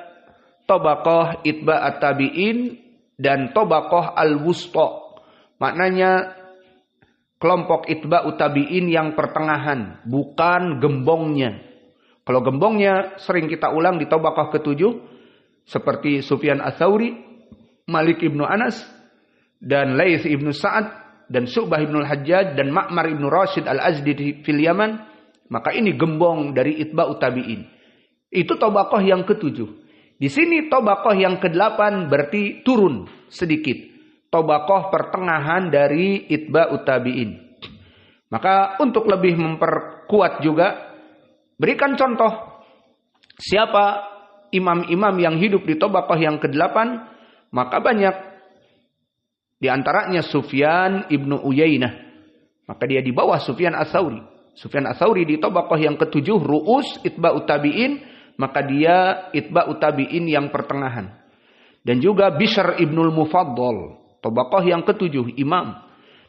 tabaqah itba'at tabi'in dan tabaqah al-wusta. Maknanya kelompok itba'ut tabi'in yang pertengahan, bukan gembongnya. Kalau gembongnya sering kita ulang di tabaqah ke-7 seperti Sufyan Ats-Tsauri, Malik ibnu Anas, dan Laits ibnu Sa'ad, dan Syu'bah ibnu Al-Hajjaj, dan Ma'mar ibnu Rashid Al-Azdi fil Yaman. Maka ini gembong dari itba'ut tabi'in. Itu tabaqah yang ke-7. Di sini tabaqah yang ke-8 berarti turun sedikit. Tabaqah pertengahan dari itba'ut tabi'in. Maka untuk lebih memperkuat juga, berikan contoh. Siapa imam-imam yang hidup di tabaqah yang ke-8? Maka banyak. Di antaranya Sufyan ibnu Uyainah. Maka dia di bawah Sufyan Ats-Tsauri. Sufyan Ats-Tsauri di tabaqah yang ke-7, ru'us itba'ut tabi'in. Maka dia itba'ut tabi'in yang pertengahan. Dan juga Bishr ibnul Mufaddal, tabaqah yang ke-7, imam.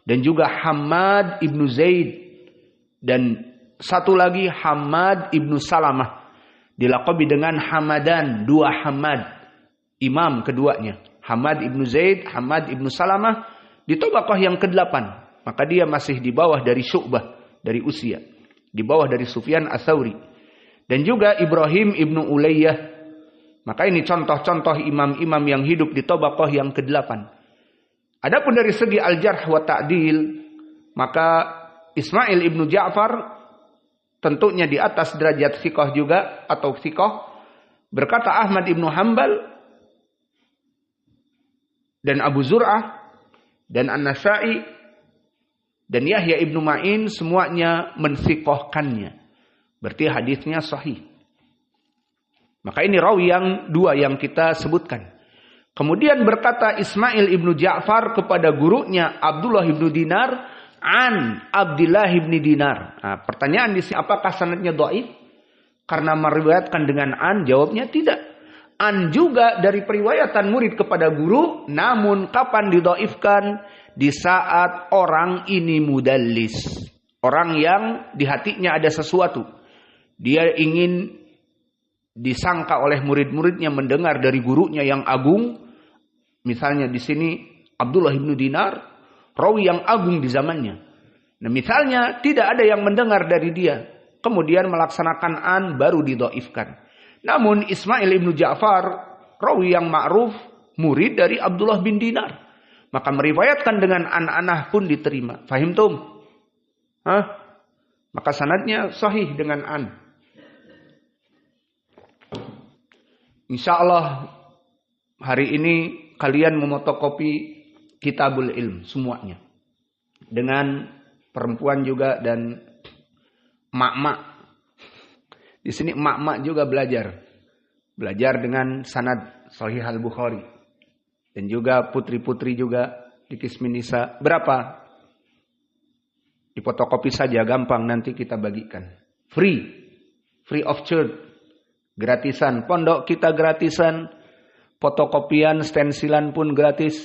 Dan juga Hammad ibnu Zaid. Dan satu lagi Hammad ibnu Salamah. Dilaqabi dengan Hamadan, 2 Hammad. Imam keduanya. Hammad ibnu Zaid, Hammad ibnu Salamah. Di tabaqah yang ke-8. Maka dia masih di bawah dari Syu'bah, dari usia. Di bawah dari Sufyan Ats-Tsauri. Dan juga Ibrahim ibnu Ulayyah. Maka ini contoh-contoh imam-imam yang hidup di tabaqah yang ke-8. Adapun dari segi al-jarh wa ta'dil, maka Ismail ibnu Ja'far tentunya di atas derajat thiqah juga atau thiqah. Berkata Ahmad ibnu Hanbal dan Abu Zur'ah dan An-Nasa'i dan Yahya ibnu Ma'in semuanya mensiqahkannya. Berarti hadisnya sahih. Maka ini rawi yang 2 yang kita sebutkan. Kemudian berkata Ismail ibnu Ja'far kepada gurunya Abdullah ibnu Dinar an Abdullah ibnu Dinar. Nah, pertanyaan di sini, apakah sanadnya dhaif? Karena meriwayatkan dengan an, jawabnya tidak. An juga dari periwayatan murid kepada guru, namun kapan didhaifkan? Di saat orang ini mudallis. Orang yang di hatinya ada sesuatu. Dia ingin disangka oleh murid-muridnya mendengar dari gurunya yang agung. Misalnya di sini Abdullah ibnu Dinar, rawi yang agung di zamannya. Nah, misalnya tidak ada yang mendengar dari dia, kemudian melaksanakan an baru didhaifkan. Namun Ismail ibnu Ja'far, rawi yang ma'ruf, murid dari Abdullah bin Dinar. Maka meriwayatkan dengan an-anah pun diterima. Fahimtum? Maka sanadnya sahih dengan an. Insyaallah hari ini kalian memotokopi Kitabul Ilm semuanya. Dengan perempuan juga dan mak-mak. Di sini mak-mak juga belajar. Belajar dengan sanad Sahih Al-Bukhari. Dan juga putri-putri juga di Qismin Nisa. Berapa? Dipotokopi saja, gampang, nanti kita bagikan. Free of charge. Gratisan, pondok kita gratisan, fotokopian, stensilan pun gratis.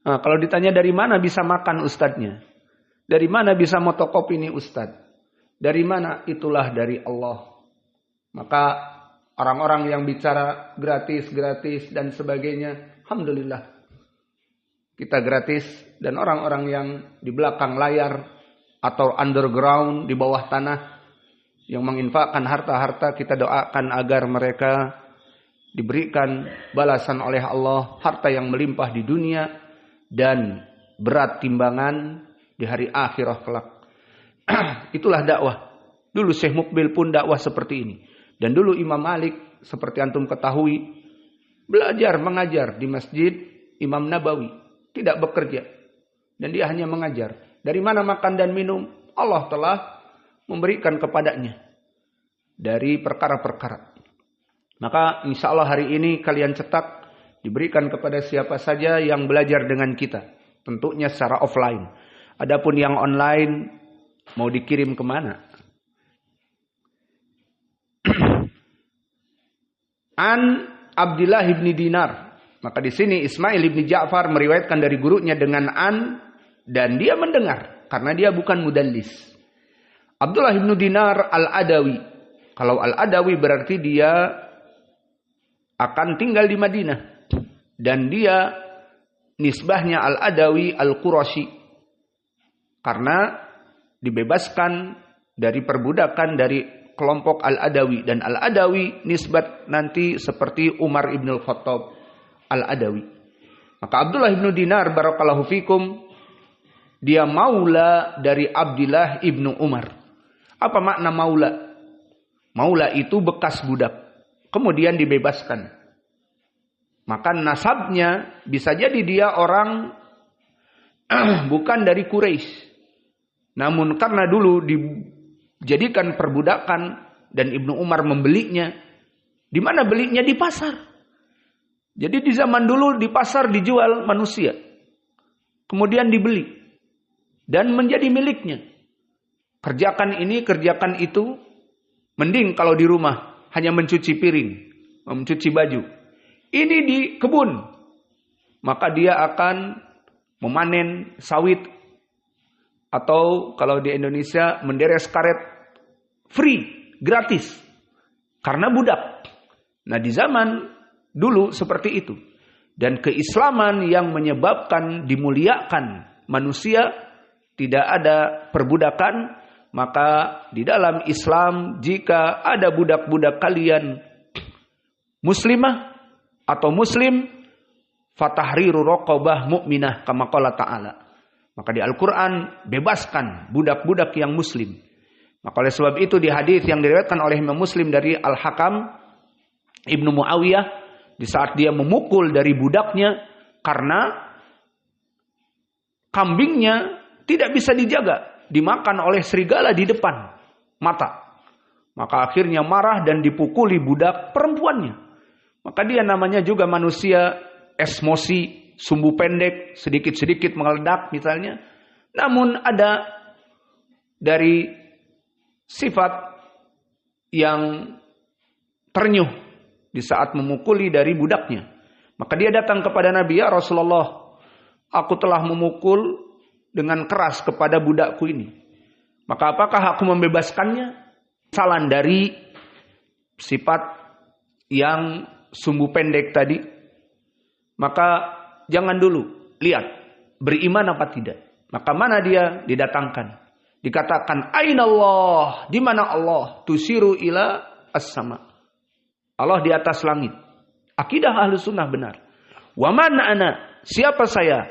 Nah, kalau ditanya dari mana bisa makan ustadznya? Dari mana bisa motokopi ini ustadz? Dari mana? Itulah dari Allah. Maka orang-orang yang bicara gratis dan sebagainya, alhamdulillah. Kita gratis, dan orang-orang yang di belakang layar atau underground di bawah tanah yang menginfakkan harta-harta, kita doakan agar mereka diberikan balasan oleh Allah, harta yang melimpah di dunia dan berat timbangan di hari akhirah kelak. Itulah dakwah. Dulu Syekh Mukbil pun dakwah seperti ini. Dan dulu Imam Malik, seperti antum ketahui, belajar mengajar di Masjid Imam Nabawi, tidak bekerja. Dan dia hanya mengajar. Dari mana makan dan minum? Allah telah memberikan kepadanya dari perkara-perkara. Maka insya Allah hari ini kalian cetak, diberikan kepada siapa saja yang belajar dengan kita. Tentunya secara offline. Adapun yang online, mau dikirim kemana? An Abdullah ibn Dinar. Maka di sini Ismail ibn Ja'far meriwayatkan dari gurunya dengan an, dan dia mendengar karena dia bukan mudallis. Abdullah ibn Dinar al-Adawi. Kalau al-Adawi berarti dia akan tinggal di Madinah, dan dia nisbahnya al-Adawi al-Qurashi karena dibebaskan dari perbudakan dari kelompok al-Adawi, dan al-Adawi nisbat nanti seperti Umar ibn al-Khattab al-Adawi. Maka Abdullah ibn Dinar barakallahu fikum, dia maula dari Abdullah ibn Umar. Apa makna maula? Maula itu bekas budak, kemudian dibebaskan. Maka nasabnya bisa jadi dia orang bukan dari Quraisy. Namun karena dulu dijadikan perbudakan dan Ibnu Umar membelinya. Di mana belinya? Di pasar. Jadi di zaman dulu di pasar dijual manusia. Kemudian dibeli dan menjadi miliknya. Kerjakan ini, kerjakan itu. Mending kalau di rumah hanya mencuci piring, mencuci baju. Ini di kebun, maka dia akan memanen sawit, atau kalau di Indonesia menderes karet, free, gratis, karena budak. Nah di zaman dulu seperti itu. Dan keislaman yang menyebabkan dimuliakan manusia, tidak ada perbudakan. Maka di dalam Islam, jika ada budak-budak kalian muslimah atau muslim, fatahriru raqabah mu'minah kama qala ta'ala. Maka di Al-Quran bebaskan budak-budak yang muslim. Maka oleh sebab itu di hadis yang diriwayatkan oleh Imam Muslim dari Al-Hakam Ibnu Muawiyah, di saat dia memukul dari budaknya karena kambingnya tidak bisa dijaga, dimakan oleh serigala di depan mata. Maka akhirnya marah dan dipukuli budak perempuannya. Maka dia namanya juga manusia emosi, sumbu pendek, sedikit-sedikit meledak misalnya. Namun ada dari sifat yang ternyuh di saat memukuli dari budaknya. Maka dia datang kepada Nabi, ya Rasulullah, aku telah memukul dengan keras kepada budakku ini. Maka apakah aku membebaskannya? Salan dari sifat yang sumbu pendek tadi. Maka jangan dulu, lihat beriman apa tidak. Maka mana dia? Didatangkan. Dikatakan aina Allah, di mana Allah? Tusiru ila as-sama. Allah di atas langit. Akidah Ahlus Sunnah benar. Wa man ana? Siapa saya?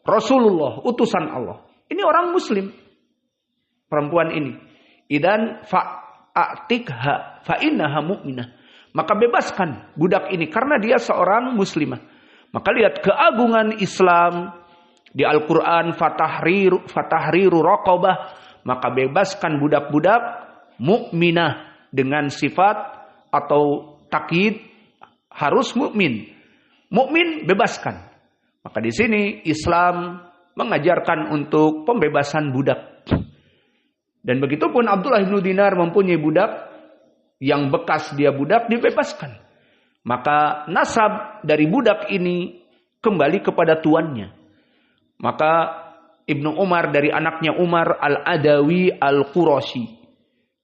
Rasulullah, utusan Allah. Ini orang muslim. Perempuan ini. Idan fa'atikha fa'innaha mu'minah. Maka bebaskan budak ini karena dia seorang muslimah. Maka lihat keagungan Islam di Al-Quran, fatahriru raqabah. Maka bebaskan budak-budak mukminah dengan sifat atau takyid harus mukmin. Mukmin bebaskan. Maka di sini Islam mengajarkan untuk pembebasan budak. Dan begitupun Abdullah bin Dinar mempunyai budak yang bekas dia budak dibebaskan. Maka nasab dari budak ini kembali kepada tuannya. Maka Ibnu Umar dari anaknya Umar al-Adawi al-Qurashi.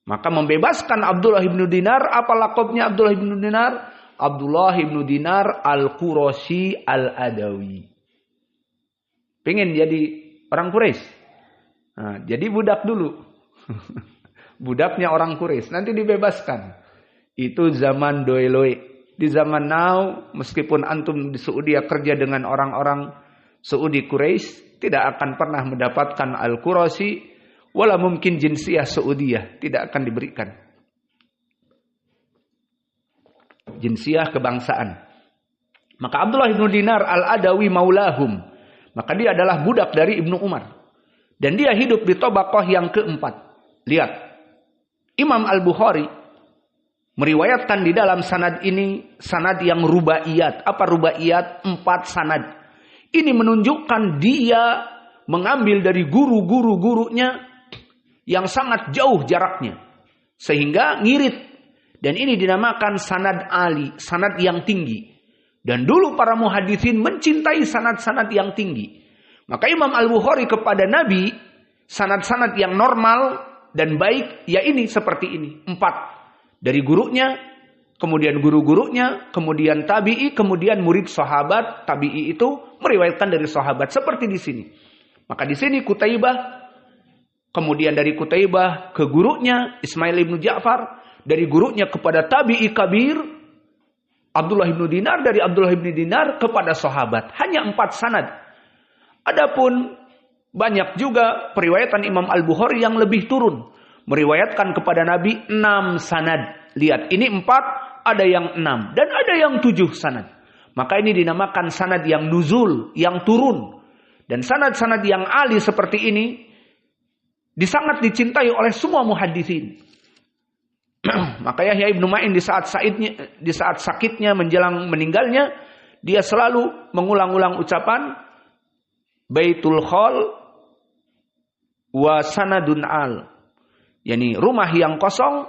Maka membebaskan Abdullah bin Dinar. Apa lakabnya Abdullah bin Dinar? Abdullah bin Dinar al-Qurashi al-Adawi. Pengen jadi orang Quraisy. Nah, jadi budak dulu. Budaknya orang Quraisy. Nanti dibebaskan. Itu zaman doeloe. Di zaman now, meskipun antum di Saudi kerja dengan orang-orang Saudi Quraisy, tidak akan pernah mendapatkan al-Qurashi, wala mungkin jinsiyah Saudiyah. Tidak akan diberikan. Jinsiyah kebangsaan. Maka Abdullah bin Dinar al-Adawi maulahum. Maka dia adalah budak dari Ibnu Umar. Dan dia hidup di tabaqah yang keempat. Lihat. Imam Al-Bukhari meriwayatkan di dalam sanad ini sanad yang rubaiyat. Apa rubaiyat? 4 sanad. Ini menunjukkan dia mengambil dari guru-gurunya yang sangat jauh jaraknya. Sehingga ngirit. Dan ini dinamakan sanad ali, sanad yang tinggi. Dan dulu para muhaditsin mencintai sanad-sanad yang tinggi. Maka Imam Al-Bukhari kepada Nabi, sanad-sanad yang normal dan baik, ya ini seperti ini. 4. Dari gurunya, kemudian guru-gurunya, kemudian tabi'i, kemudian murid sahabat. Tabi'i itu meriwayatkan dari sahabat seperti di sini. Maka di sini Qutaibah, kemudian dari Qutaibah ke gurunya Ismail ibnu Ja'far, dari gurunya kepada tabi'i kabir Abdullah ibnu Dinar, dari Abdullah ibnu Dinar kepada sahabat. Hanya 4 sanad. Adapun banyak juga periwayatan Imam Al-Bukhari yang lebih turun. Meriwayatkan kepada Nabi 6 sanad. Lihat, ini 4, ada yang 6. Dan ada yang 7 sanad. Maka ini dinamakan sanad yang nuzul, yang turun. Dan sanad-sanad yang ali seperti ini, sangat dicintai oleh semua muhaditsin. Maka Yahya ibnu Ma'in di saat sakitnya menjelang meninggalnya, dia selalu mengulang-ulang ucapan, Baitul Khol wa sanadun al. Yani rumah yang kosong,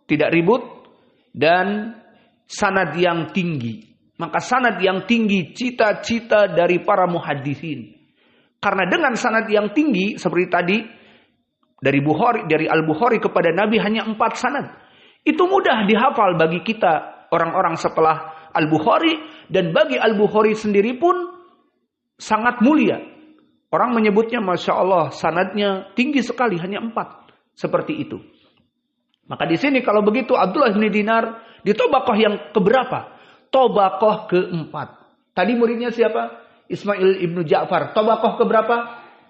tidak ribut, dan sanad yang tinggi. Maka sanad yang tinggi cita-cita dari para muhaditsin. Karena dengan sanad yang tinggi seperti tadi dari Al-Bukhari kepada Nabi hanya 4 sanad. Itu mudah dihafal bagi kita orang-orang setelah Al-Bukhari, dan bagi Al-Bukhari sendiri pun sangat mulia. Orang menyebutnya Masya Allah sanadnya tinggi sekali, hanya 4. Seperti itu. Maka di sini kalau begitu Abdullah bin Dinar di Tobaqoh yang keberapa? Tobaqoh ke-4. Tadi muridnya siapa? Ismail ibnu Ja'far. Tobaqoh keberapa?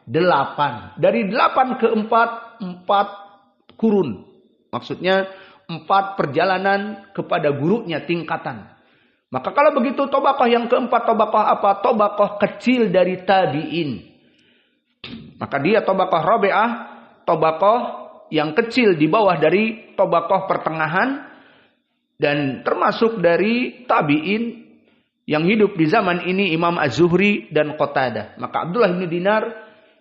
8. Dari 8 ke 4, 4 kurun. Maksudnya 4 perjalanan kepada gurunya tingkatan. Maka kalau begitu Tobaqoh yang ke-4, Tobaqoh apa? Tobaqoh kecil dari tabi'in. Maka dia Tobaqoh Rabi'ah, Tobaqoh yang kecil di bawah dari Tobaqoh pertengahan, dan termasuk dari tabi'in yang hidup di zaman ini Imam Az-Zuhri dan Qatadah. Maka Abdullah bin Dinar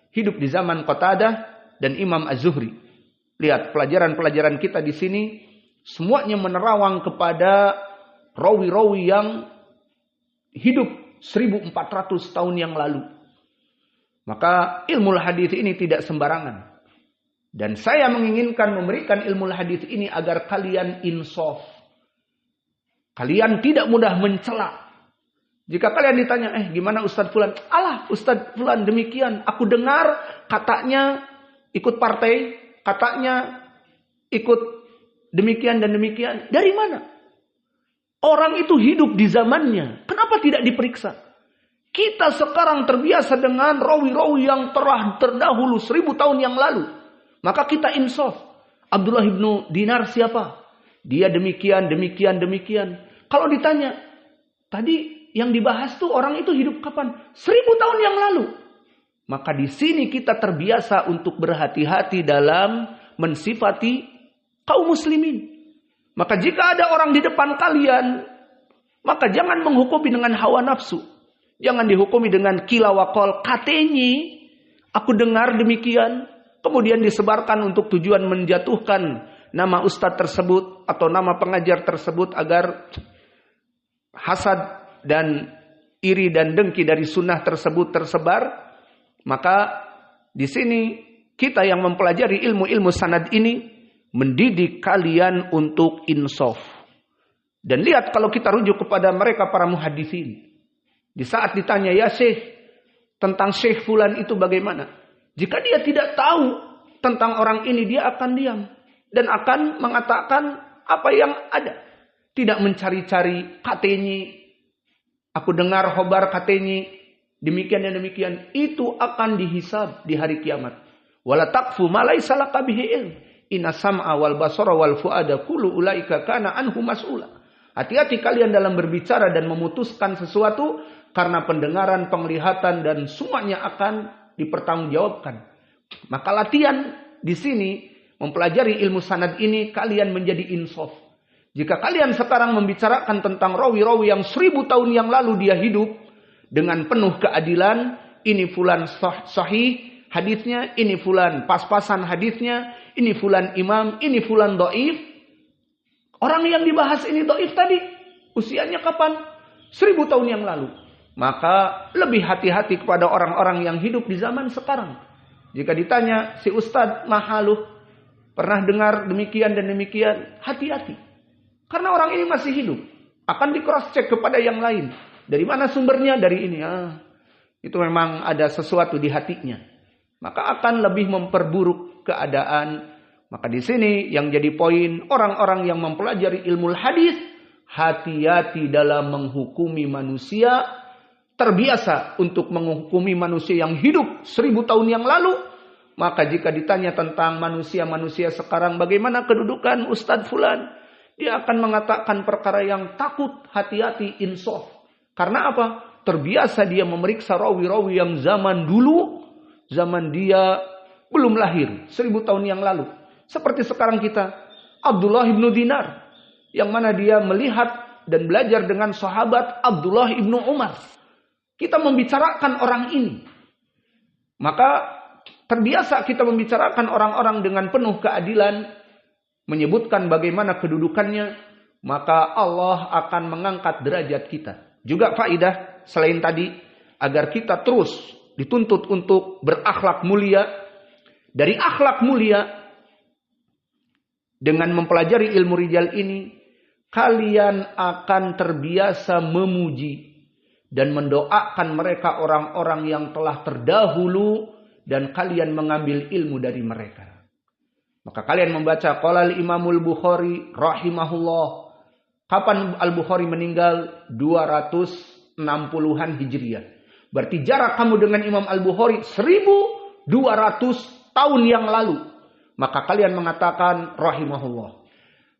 hidup di zaman Qatadah dan Imam Az-Zuhri. Lihat pelajaran-pelajaran kita di sini semuanya menerawang kepada rawi-rawi yang hidup 1400 tahun yang lalu. Maka ilmu hadis ini tidak sembarangan. Dan saya menginginkan memberikan ilmu hadis ini agar kalian insaf. Kalian tidak mudah mencela. Jika kalian ditanya, gimana Ustadz Fulan? Alah, Ustadz Fulan demikian. Aku dengar katanya ikut partai, katanya ikut demikian dan demikian. Dari mana? Orang itu hidup di zamannya. Kenapa tidak diperiksa? Kita sekarang terbiasa dengan rawi-rawi yang telah terdahulu 1000 tahun yang lalu. Maka kita insaf. Abdullah ibnu Dinar siapa? Dia demikian, demikian, demikian. Kalau ditanya, tadi yang dibahas tuh orang itu hidup kapan? 1000 tahun yang lalu. Maka di sini kita terbiasa untuk berhati-hati dalam mensifati kaum muslimin. Maka jika ada orang di depan kalian, maka jangan menghukumi dengan hawa nafsu. Jangan dihukumi dengan kila wakol. Katanya, aku dengar demikian. Kemudian disebarkan untuk tujuan menjatuhkan nama ustadz tersebut atau nama pengajar tersebut agar hasad dan iri dan dengki dari sunnah tersebut tersebar. Maka di sini kita yang mempelajari ilmu-ilmu sanad ini mendidik kalian untuk insaf. Dan lihat kalau kita rujuk kepada mereka para muhaditsin. Di saat ditanya, ya Syekh, tentang Syekh Fulan itu bagaimana? Jika dia tidak tahu tentang orang ini, dia akan diam. Dan akan mengatakan apa yang ada. Tidak mencari-cari katanya. Aku dengar khobar katanya. Demikian dan demikian. Itu akan dihisab di hari kiamat. Wala taqfu ma laysa laka bihi ilm. Inna sam'a wal basara wal fuada kullu ulaika kana anhu mas'ula. Hati-hati kalian dalam berbicara dan memutuskan sesuatu. Karena pendengaran, penglihatan dan semuanya akan dipertanggungjawabkan. Maka latihan di sini mempelajari ilmu sanad ini kalian menjadi insaf. Jika kalian sekarang membicarakan tentang rawi-rawi yang 1000 tahun yang lalu dia hidup dengan penuh keadilan, ini fulan sahih hadisnya, ini fulan pas-pasan hadisnya, ini fulan imam, ini fulan dhaif. Orang yang dibahas ini dhaif tadi, usianya kapan? 1000 tahun yang lalu. Maka lebih hati-hati kepada orang-orang yang hidup di zaman sekarang. Jika ditanya, si Ustadz mahaluh, pernah dengar demikian dan demikian, hati-hati. Karena orang ini masih hidup. Akan di cross check kepada yang lain. Dari mana sumbernya? Dari ini. Itu memang ada sesuatu di hatinya. Maka akan lebih memperburuk keadaan. Maka di sini yang jadi poin, orang-orang yang mempelajari ilmu hadis, hati-hati dalam menghukumi manusia. Terbiasa untuk menghukumi manusia yang hidup 1000 tahun yang lalu. Maka jika ditanya tentang manusia-manusia sekarang, bagaimana kedudukan Ustadz Fulan? Dia akan mengatakan perkara yang takut, hati-hati, insaf. Karena apa? Terbiasa dia memeriksa rawi-rawi yang zaman dulu, zaman dia belum lahir, 1000 tahun yang lalu. Seperti sekarang kita, Abdullah ibnu Dinar, yang mana dia melihat dan belajar dengan sahabat Abdullah ibnu Umar. Kita membicarakan orang ini. Maka terbiasa kita membicarakan orang-orang dengan penuh keadilan, menyebutkan bagaimana kedudukannya, maka Allah akan mengangkat derajat kita. Juga faidah selain tadi, agar kita terus dituntut untuk berakhlak mulia. Dari akhlak mulia, dengan mempelajari ilmu rijal ini, kalian akan terbiasa memuji dan mendoakan mereka orang-orang yang telah terdahulu dan kalian mengambil ilmu dari mereka. Maka kalian membaca qala al-Imamul Bukhari rahimahullah. Kapan Al-Bukhari meninggal? 260-an Hijriah. Berarti jarak kamu dengan Imam Al-Bukhari 1200 tahun yang lalu. Maka kalian mengatakan rahimahullah.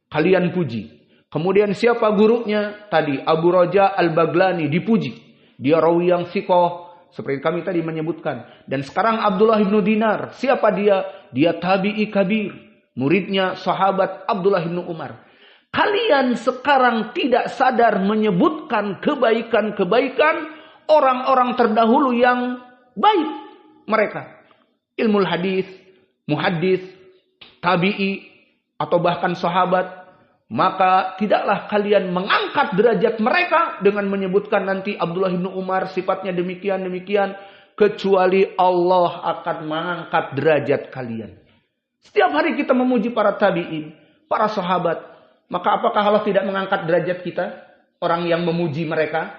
Kalian puji. Kemudian siapa gurunya? Tadi Abu Raja Al-Baglani dipuji. Dia rawi yang siqah. Seperti kami tadi menyebutkan. Dan sekarang Abdullah ibnu Dinar. Siapa dia? Dia tabi'i kabir. Muridnya sahabat Abdullah ibnu Umar. Kalian sekarang tidak sadar menyebutkan kebaikan-kebaikan orang-orang terdahulu yang baik mereka. Ilmu hadis, muhaddis, tabi'i, atau bahkan sahabat. Maka tidaklah kalian mengangkat derajat mereka dengan menyebutkan nanti Abdullah bin Umar sifatnya demikian-demikian. Kecuali Allah akan mengangkat derajat kalian. Setiap hari kita memuji para tabi'in, para sahabat. Maka apakah Allah tidak mengangkat derajat kita? Orang yang memuji mereka?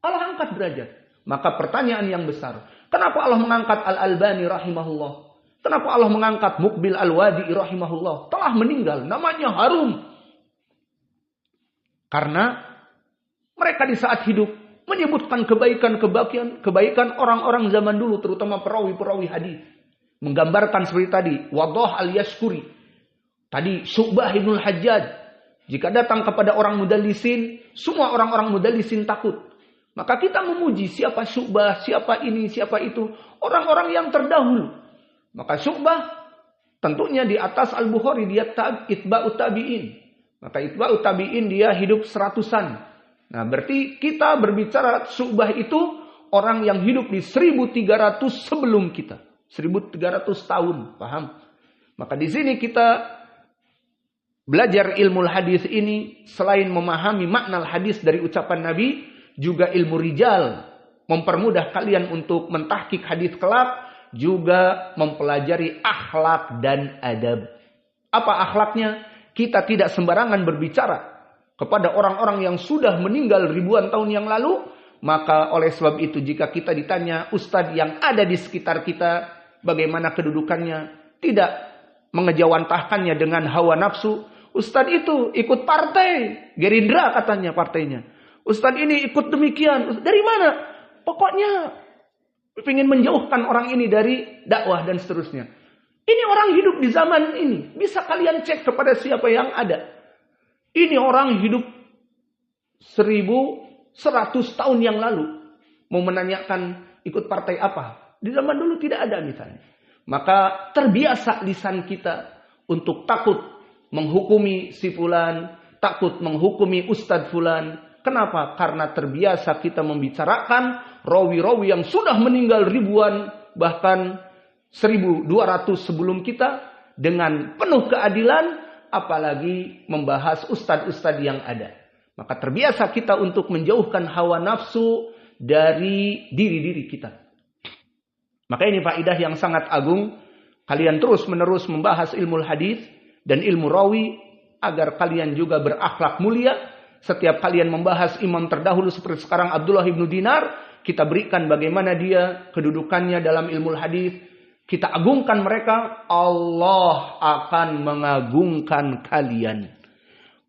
Allah angkat derajat. Maka pertanyaan yang besar. Kenapa Allah mengangkat Al-Albani rahimahullah? Kenapa Allah mengangkat Muqbil Al-Wadi'i rahimahullah? Telah meninggal, namanya harum. Karena mereka di saat hidup menyebutkan kebaikan orang-orang zaman dulu, terutama perawi-perawi hadis. Menggambarkan seperti tadi, Wadah al-Yashkuri. Tadi Syu'bah ibnul Hajjaj. Jika datang kepada orang mudallisin, semua orang-orang mudallisin takut. Maka kita memuji siapa Syu'bah, siapa ini, siapa itu. Orang-orang yang terdahulu. Maka Syu'bah tentunya di atas Al-Bukhari, dia itba'ut tabi'in. Maka itba'ut tabi'in dia hidup 100-an. Nah berarti kita berbicara Syu'bah itu orang yang hidup di 1300 sebelum kita. 1300 tahun, paham? Maka di sini kita belajar ilmu hadis ini selain memahami makna hadis dari ucapan Nabi, juga ilmu rijal. Mempermudah kalian untuk mentahqiq hadis kelak, juga mempelajari akhlak dan adab. Apa akhlaknya? Kita tidak sembarangan berbicara kepada orang-orang yang sudah meninggal ribuan tahun yang lalu. Maka oleh sebab itu jika kita ditanya ustadz yang ada di sekitar kita, bagaimana kedudukannya, tidak mengejawantahkannya dengan hawa nafsu. Ustadz itu ikut partai, Gerindra katanya partainya. Ustadz ini ikut demikian. Dari mana? Pokoknya ingin menjauhkan orang ini dari dakwah dan seterusnya. Ini orang hidup di zaman ini. Bisa kalian cek kepada siapa yang ada. Ini orang hidup 1100 tahun yang lalu. Mau menanyakan ikut partai apa. Di zaman dulu tidak ada misalnya. Maka terbiasa lisan kita untuk takut menghukumi si fulan takut menghukumi Ustadz Fulan. Kenapa? Karena terbiasa kita membicarakan rawi-rawi yang sudah meninggal ribuan, bahkan 1200 sebelum kita, dengan penuh keadilan, apalagi membahas ustadz-ustadz yang ada. Maka terbiasa kita untuk menjauhkan hawa nafsu dari diri-diri kita. Maka ini faedah yang sangat agung. Kalian terus-menerus membahas ilmu hadis dan ilmu rawi agar kalian juga berakhlak mulia. Setiap kalian membahas imam terdahulu seperti sekarang Abdullah ibnu Dinar, kita berikan bagaimana dia kedudukannya dalam ilmu hadis. Kita agungkan mereka, Allah akan mengagungkan kalian.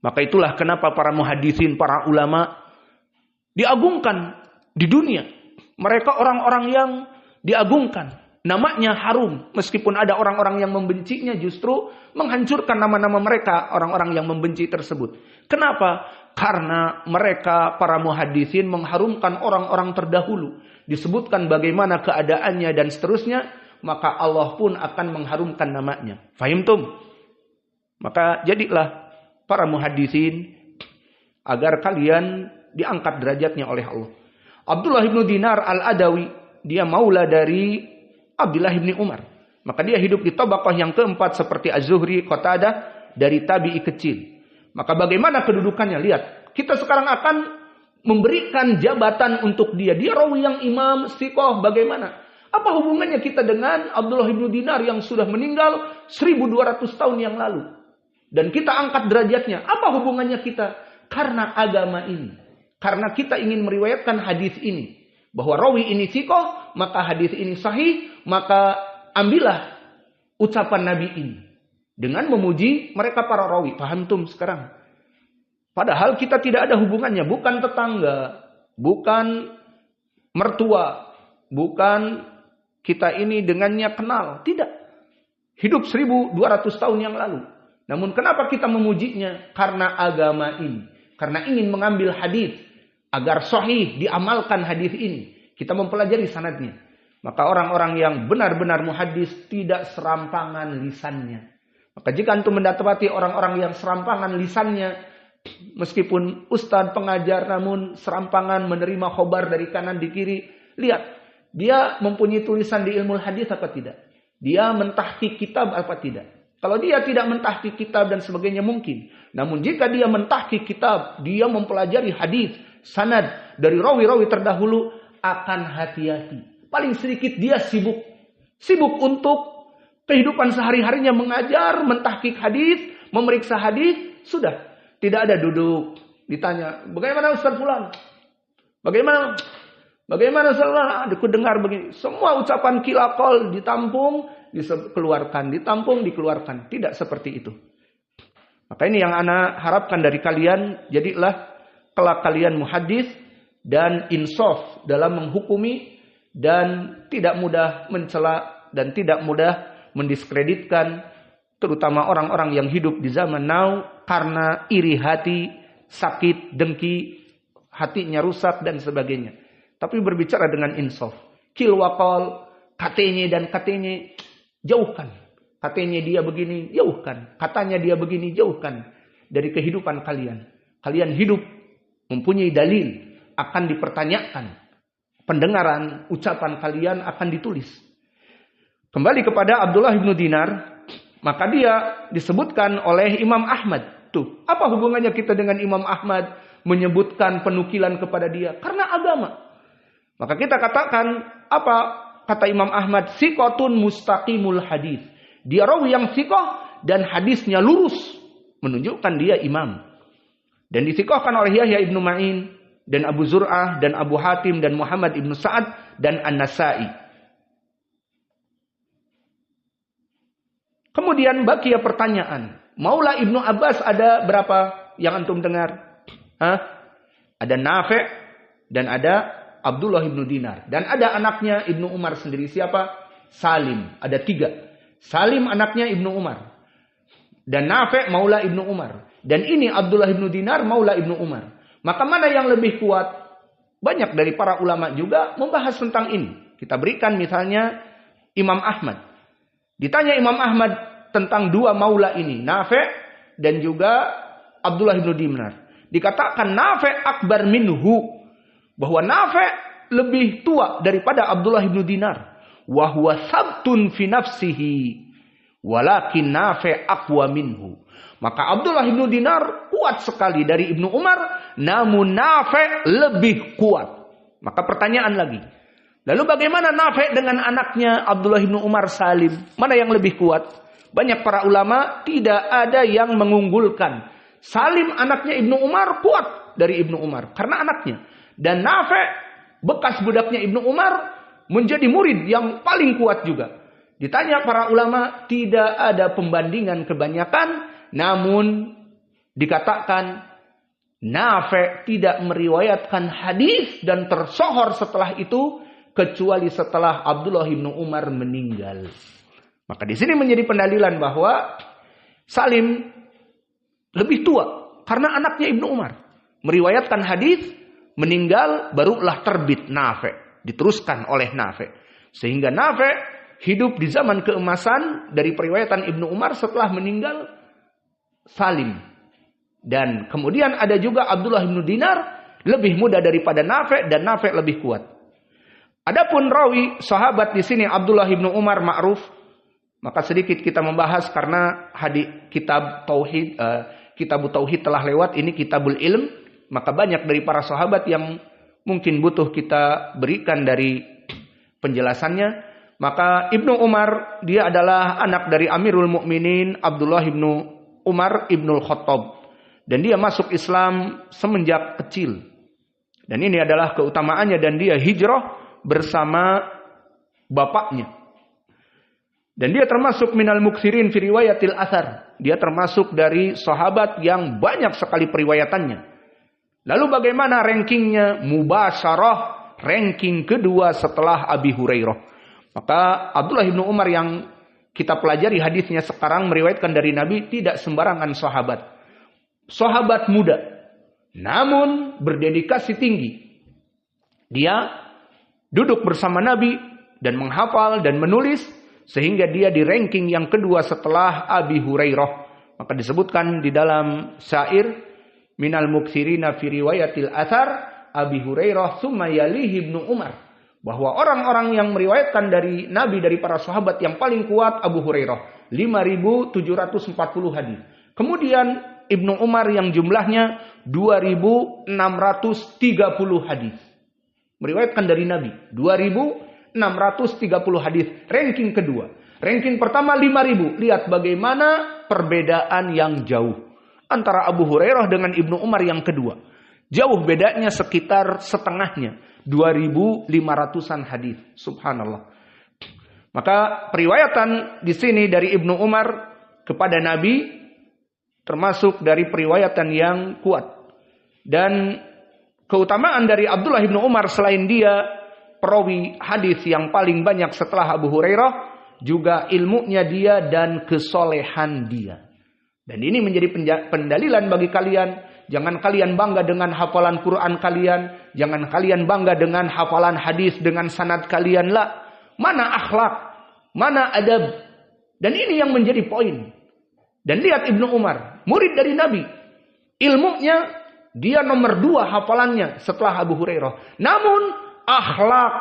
Maka itulah kenapa para muhaddisin, para ulama diagungkan di dunia. Mereka orang-orang yang diagungkan. Namanya harum. Meskipun ada orang-orang yang membencinya, justru menghancurkan nama-nama mereka, orang-orang yang membenci tersebut. Kenapa? Karena mereka, para muhaddisin, mengharumkan orang-orang terdahulu. Disebutkan bagaimana keadaannya dan seterusnya. Maka Allah pun akan mengharumkan namanya. Fahimtum? Maka jadilah para muhaddisin agar kalian diangkat derajatnya oleh Allah. Abdullah ibnu Dinar al-Adawi, dia maula dari Abdullah ibni Umar. Maka dia hidup di tabaqah yang keempat seperti Az-Zuhri, Qatadah, dari tabi'i kecil. Maka bagaimana kedudukannya? Lihat, kita sekarang akan memberikan jabatan untuk dia. Dia rawi yang imam, istiqoh, bagaimana? Apa hubungannya kita dengan Abdullah ibnu Dinar yang sudah meninggal 1200 tahun yang lalu? Dan kita angkat derajatnya. Apa hubungannya kita? Karena agama ini. Karena kita ingin meriwayatkan hadis ini. Bahwa rawi ini istiqoh, maka hadis ini sahih, maka ambillah ucapan Nabi ini. Dengan memuji mereka para rawi. Paham tum sekarang? Padahal kita tidak ada hubungannya. Bukan tetangga. Bukan mertua. Bukan kita ini dengannya kenal. Tidak. Hidup 1200 tahun yang lalu. Namun kenapa kita memujinya? Karena agama ini. Karena ingin mengambil hadis. Agar sahih diamalkan hadis ini. Kita mempelajari sanadnya. Maka orang-orang yang benar-benar muhaddis tidak serampangan lisannya. Maka jika antum mendapati orang-orang yang serampangan lisannya, meskipun ustadz pengajar namun serampangan menerima khobar dari kanan di kiri, lihat, dia mempunyai tulisan di ilmu hadis apa tidak? Dia mentahqiq kitab apa tidak? Kalau dia tidak mentahqiq kitab dan sebagainya mungkin. Namun jika dia mentahqiq kitab, dia mempelajari hadis, sanad dari rawi-rawi terdahulu, akan hati-hati. Paling sedikit dia sibuk. Sibuk untuk kehidupan sehari-harinya mengajar, mentahqiq hadis, memeriksa hadis, sudah. Tidak ada duduk, ditanya, bagaimana Ustaz Fulan? Bagaimana Ustaz Fulan? Aku dengar begini. Semua ucapan kilakol ditampung, dikeluarkan, ditampung, dikeluarkan. Tidak seperti itu. Maka ini yang ana harapkan dari kalian, jadilah kelak kalian muhaddis dan insaf dalam menghukumi dan tidak mudah mencela dan tidak mudah mendiskreditkan terutama orang-orang yang hidup di zaman now karena iri hati, sakit, dengki, hatinya rusak dan sebagainya. Tapi berbicara dengan insaf. Kilwakol, katanya dan katanya, jauhkan. Katanya dia begini, jauhkan. Katanya dia begini, jauhkan. Dari kehidupan kalian. Kalian hidup, mempunyai dalil, akan dipertanyakan. Pendengaran, ucapan kalian akan ditulis. Kembali kepada Abdullah ibnu Dinar, maka dia disebutkan oleh Imam Ahmad. Tuh, apa hubungannya kita dengan Imam Ahmad menyebutkan penukilan kepada dia? Karena agama. Maka kita katakan, apa kata Imam Ahmad? Siqotun mustaqimul hadis. Dia rawi yang siqoh dan hadisnya lurus. Menunjukkan dia imam. Dan disiqohkan oleh Yahya ibnu Ma'in dan Abu Zur'ah dan Abu Hatim dan Muhammad ibnu Sa'ad dan An-Nasai. Kemudian bakia pertanyaan. Maula Ibnu Abbas ada berapa yang antum dengar? Ada Nafi' dan ada Abdullah ibnu Dinar. Dan ada anaknya Ibnu Umar sendiri. Siapa? Salim. Ada 3. Salim anaknya Ibnu Umar. Dan Nafi' maula Ibnu Umar. Dan ini Abdullah ibnu Dinar maula Ibnu Umar. Maka mana yang lebih kuat? Banyak dari para ulama juga membahas tentang ini. Kita berikan misalnya Imam Ahmad. Ditanya Imam Ahmad tentang 2 maula ini, Nafi' dan juga Abdullah bin Dinar. Dikatakan Nafi' akbar minhu, bahwa Nafi' lebih tua daripada Abdullah bin Dinar. Wa huwa sabtun fi nafsihi walakin Nafi' aqwa minhu. Maka Abdullah bin Dinar kuat sekali dari Ibnu Umar, namun Nafi' lebih kuat. Maka pertanyaan lagi, lalu bagaimana Nafi' dengan anaknya Abdullah bin Umar Salim? Mana yang lebih kuat? Banyak para ulama tidak ada yang mengunggulkan Salim anaknya Ibnu Umar kuat dari Ibnu Umar karena anaknya. Dan Nafi' bekas budaknya Ibnu Umar menjadi murid yang paling kuat juga. Ditanya para ulama, tidak ada pembandingan kebanyakan, namun dikatakan Nafi' tidak meriwayatkan hadis dan tersohor setelah itu kecuali setelah Abdullah bin Umar meninggal. Maka di sini menjadi pendalilan bahwa Salim lebih tua karena anaknya Ibnu Umar meriwayatkan hadis, meninggal barulah terbit Nafi', diteruskan oleh Nafi'. Sehingga Nafi' hidup di zaman keemasan dari periwayatan Ibnu Umar setelah meninggal Salim. Dan kemudian ada juga Abdullah bin Dinar lebih muda daripada Nafi' dan Nafi' lebih kuat. Adapun rawi sahabat di sini Abdullah bin Umar ma'ruf, maka sedikit kita membahas karena hadis kitab tauhid Kitabut Tauhid telah lewat, ini Kitabul Ilm, maka banyak dari para sahabat yang mungkin butuh kita berikan dari penjelasannya. Maka Ibnu Umar, dia adalah anak dari Amirul Mukminin Abdullah ibnu Umar ibnul Khattab. Dan dia masuk Islam semenjak kecil. Dan ini adalah keutamaannya, dan dia hijrah bersama bapaknya. Dan dia termasuk minal muksirin fi riwayatil athar. Dia termasuk dari sahabat yang banyak sekali periwayatannya. Lalu bagaimana rankingnya? Mubasyarah, ranking kedua setelah Abi Hurairah. Maka Abdullah bin Umar yang kita pelajari hadisnya sekarang meriwayatkan dari Nabi, tidak sembarangan sahabat. Sahabat muda, namun berdedikasi tinggi. Dia duduk bersama Nabi dan menghafal dan menulis, sehingga dia di ranking yang kedua setelah Abi Hurairah. Maka disebutkan di dalam syair, minal muktsirina fi riwayatil athar Abi Hurairah tsumma yalihi Ibnu Umar. Bahwa orang-orang yang meriwayatkan dari Nabi dari para sahabat yang paling kuat Abu Hurairah, 5.740 hadis. Kemudian Ibnu Umar yang jumlahnya 2.630 hadis. Meriwayatkan dari Nabi 2.630 hadis, ranking kedua. Ranking pertama 5.000. Lihat bagaimana perbedaan yang jauh antara Abu Hurairah dengan Ibnu Umar yang kedua. Jauh bedanya sekitar setengahnya, 2.500-an hadis. Subhanallah. Maka periwayatan di sini dari Ibnu Umar kepada Nabi termasuk dari periwayatan yang kuat. Dan keutamaan dari Abdullah bin Umar selain dia perawi hadis yang paling banyak setelah Abu Hurairah, juga ilmunya dia dan kesolehan dia. Dan ini menjadi pendalilan bagi kalian. Jangan kalian bangga dengan hafalan Quran kalian. Jangan kalian bangga dengan hafalan hadis dengan sanad kalian. La. Mana akhlak? Mana adab? Dan ini yang menjadi poin. Dan lihat Ibnu Umar, murid dari Nabi. Ilmunya dia nomor 2 hafalannya setelah Abu Hurairah. Namun akhlak,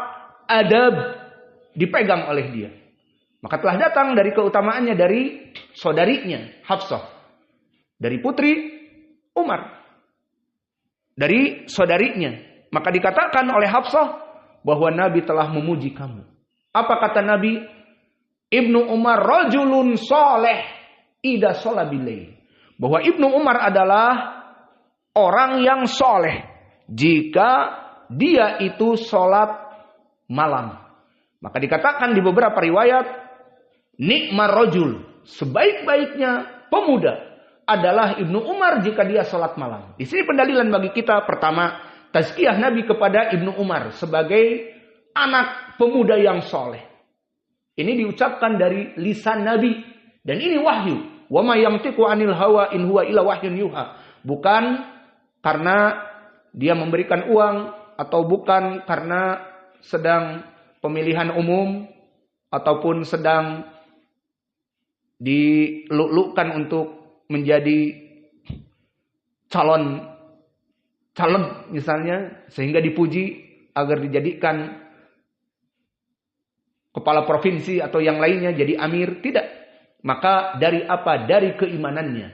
adab dipegang oleh dia. Maka telah datang dari keutamaannya dari saudarinya Hafsah, dari putri Umar, dari saudarinya. Maka dikatakan oleh Hafsah bahwa Nabi telah memuji kamu. Apa kata Nabi? Ibnu Umar rajulun soleh ida sholabilail. Bahwa Ibnu Umar adalah orang yang soleh jika dia itu sholat malam. Maka dikatakan di beberapa riwayat, nikmar rajul, sebaik-baiknya pemuda adalah Ibnu Umar jika dia sholat malam. Di sini pendalilan bagi kita. Pertama, tazkiyah Nabi kepada Ibnu Umar sebagai anak pemuda yang soleh. Ini diucapkan dari lisan Nabi. Dan ini wahyu. Wa ma yantiqu anil hawa in huwa illa wahyun yuha. Bukan karena dia memberikan uang, atau bukan karena sedang pemilihan umum, ataupun sedang diluk-lukkan untuk menjadi calon caleg misalnya, sehingga dipuji agar dijadikan kepala provinsi atau yang lainnya jadi amir. Tidak. Maka dari apa? Dari keimanannya,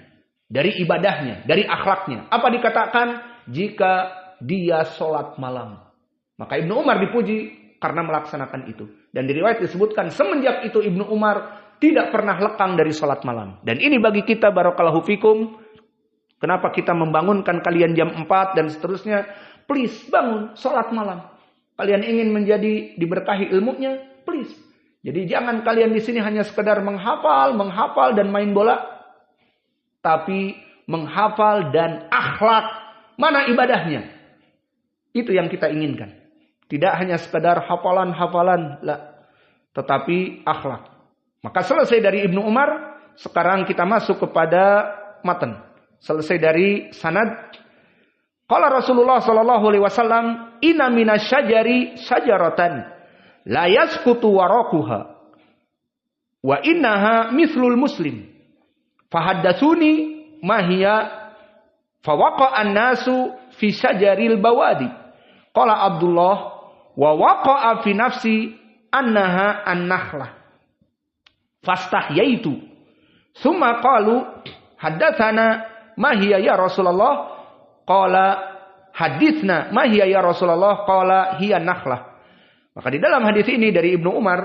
dari ibadahnya, dari akhlaknya. Apa dikatakan? Jika dia sholat malam. Maka Ibnu Umar dipuji karena melaksanakan itu. Dan di riwayat disebutkan semenjak itu Ibnu Umar tidak pernah lekang dari sholat malam. Dan ini bagi kita barakallahu fikum. Kenapa kita membangunkan kalian jam 4 dan seterusnya. Please bangun sholat malam. Kalian ingin menjadi diberkahi ilmunya. Please. Jadi jangan kalian di sini hanya sekedar menghafal dan main bola. Tapi menghafal dan akhlak. Mana ibadahnya? Itu yang kita inginkan. Tidak hanya sekedar hafalan-hafalan. Tetapi akhlak. Maka selesai dari Ibnu Umar. Sekarang kita masuk kepada matan. Selesai dari sanad. Qala Rasulullah sallallahu alaihi wasallam, "Inna minasyajari syajaratan la yasqutu waraquha wa innaha mithlul muslim. Fahaddatsuni ma hiya fawaqa'a an-nasu fi syajaril bawadi." Qala Abdullah, "Wa waqa'a fi nafsi annaha an-nakhlah." Fastahyaitu. Tsumma qalu, "Haddatsana ma hiya ya Rasulullah?" Qala, "Haditsna ma hiya ya Rasulullah?" Qala, "Hiya nakhlah." Maka di dalam hadis ini dari Ibnu Umar,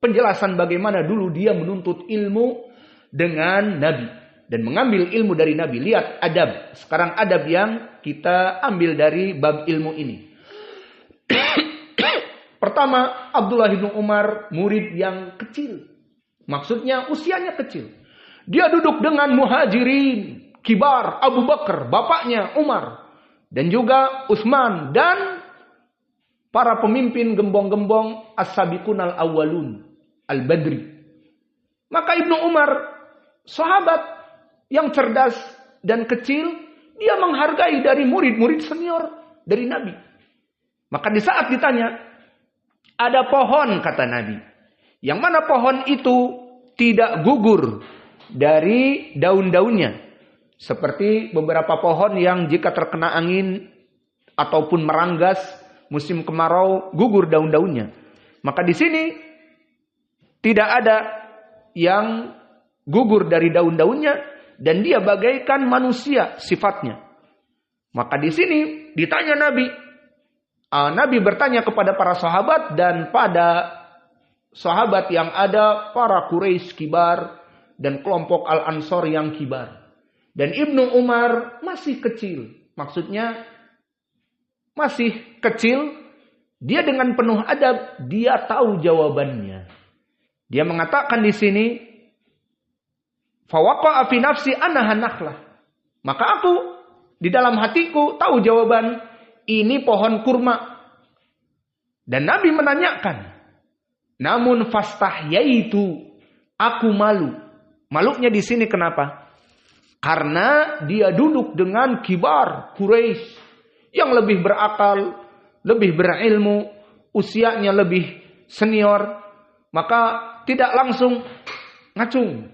penjelasan bagaimana dulu dia menuntut ilmu dengan Nabi. Dan mengambil ilmu dari Nabi. Lihat adab. Sekarang adab yang kita ambil dari bab ilmu ini. Pertama, Abdullah bin Umar murid yang kecil. Maksudnya usianya kecil. Dia duduk dengan muhajirin kibar, Abu Bakar, bapaknya Umar. Dan juga Utsman dan para pemimpin gembong-gembong as-sabiqunal awwalun, al-badri. Maka Ibnu Umar, sahabat yang cerdas dan kecil, dia menghargai dari murid-murid senior dari Nabi. Maka di saat ditanya, ada pohon kata Nabi. Yang mana pohon itu tidak gugur dari daun-daunnya. Seperti beberapa pohon yang jika terkena angin ataupun meranggas musim kemarau gugur daun-daunnya. Maka di sini tidak ada yang gugur dari daun-daunnya dan dia bagaikan manusia sifatnya. Maka di sini ditanya Nabi. Nabi bertanya kepada para sahabat dan pada sahabat yang ada para Quraisy kibar dan kelompok Al-Ansor yang kibar. Dan Ibnu Umar masih kecil. Maksudnya masih kecil. Dia dengan penuh adab. Dia tahu jawabannya. Dia mengatakan di sini. Fawaqa'a fi nafsi annaha nakhlah. Maka aku di dalam hatiku tahu jawaban. Ini pohon kurma. Dan Nabi menanyakan. Namun fastahyaitu. Aku malu. Malunya di sini kenapa? Karena dia duduk dengan kibar Quraisy yang lebih berakal, lebih berilmu, usianya lebih senior, maka tidak langsung ngacung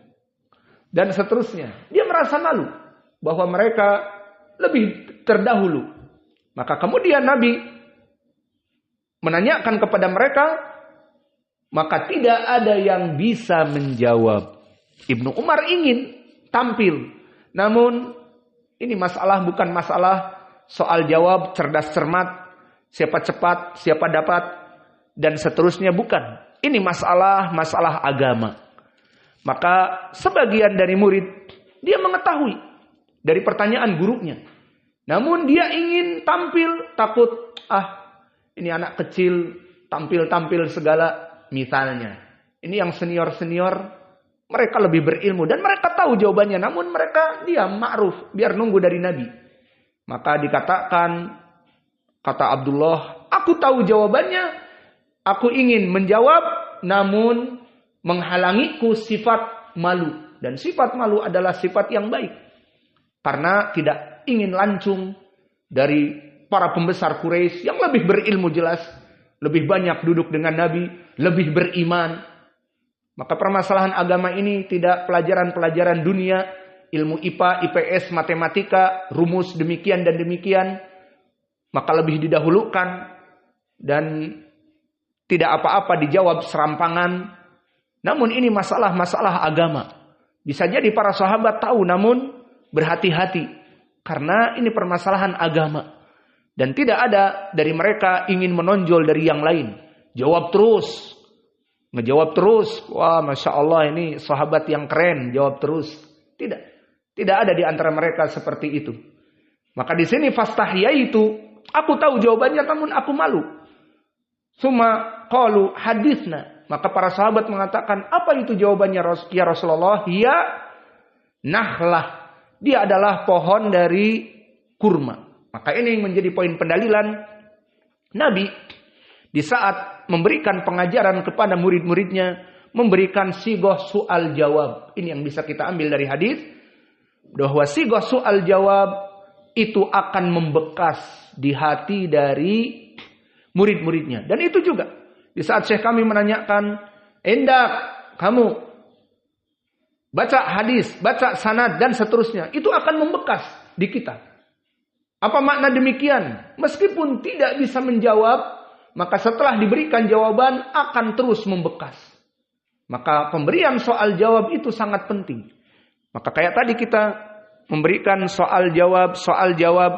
dan seterusnya. Dia merasa malu bahwa mereka lebih terdahulu. Maka kemudian Nabi menanyakan kepada mereka, maka tidak ada yang bisa menjawab. Ibnu Umar ingin tampil. Namun ini masalah bukan masalah soal jawab cerdas cermat, siapa cepat, siapa dapat dan seterusnya, bukan. Ini masalah agama. Maka sebagian dari murid dia mengetahui dari pertanyaan gurunya. Namun dia ingin tampil, takut ini anak kecil tampil segala misalnya. Ini yang senior-senior mereka lebih berilmu dan mereka tahu jawabannya. Namun mereka diam ma'ruf. Biar nunggu dari Nabi. Maka dikatakan. Kata Abdullah. Aku tahu jawabannya. Aku ingin menjawab. Namun menghalangiku sifat malu. Dan sifat malu adalah sifat yang baik. Karena tidak ingin lancung. Dari para pembesar Quraisy. Yang lebih berilmu jelas. Lebih banyak duduk dengan Nabi. Lebih beriman. Maka permasalahan agama ini tidak pelajaran-pelajaran dunia ilmu IPA, IPS, matematika, rumus demikian dan demikian, maka lebih didahulukan dan tidak apa-apa dijawab serampangan. Namun ini masalah-masalah agama. Bisa jadi para sahabat tahu namun berhati-hati karena ini permasalahan agama. Dan tidak ada dari mereka ingin menonjol dari yang lain. Jawab terus. Ngejawab terus. Wah, Masya Allah ini sahabat yang keren. Jawab terus. Tidak. Tidak ada di antara mereka seperti itu. Maka di sini fastahyaitu. Aku tahu jawabannya namun aku malu. Summa qalu hadithna. Maka para sahabat mengatakan, apa itu jawabannya ya Rasulullah? Ya nahlah. Dia adalah pohon dari kurma. Maka ini yang menjadi poin pendalilan Nabi di saat memberikan pengajaran kepada murid-muridnya, memberikan sigoh soal jawab. Ini yang bisa kita ambil dari hadis, bahwa sigoh soal jawab itu akan membekas di hati dari murid-muridnya. Dan itu juga di saat Syekh kami menanyakan, "Endak kamu baca hadis, baca sanad dan seterusnya," itu akan membekas di kita. Apa makna demikian? Meskipun tidak bisa menjawab, maka setelah diberikan jawaban akan terus membekas. Maka pemberian soal jawab itu sangat penting. Maka kayak tadi kita memberikan soal jawab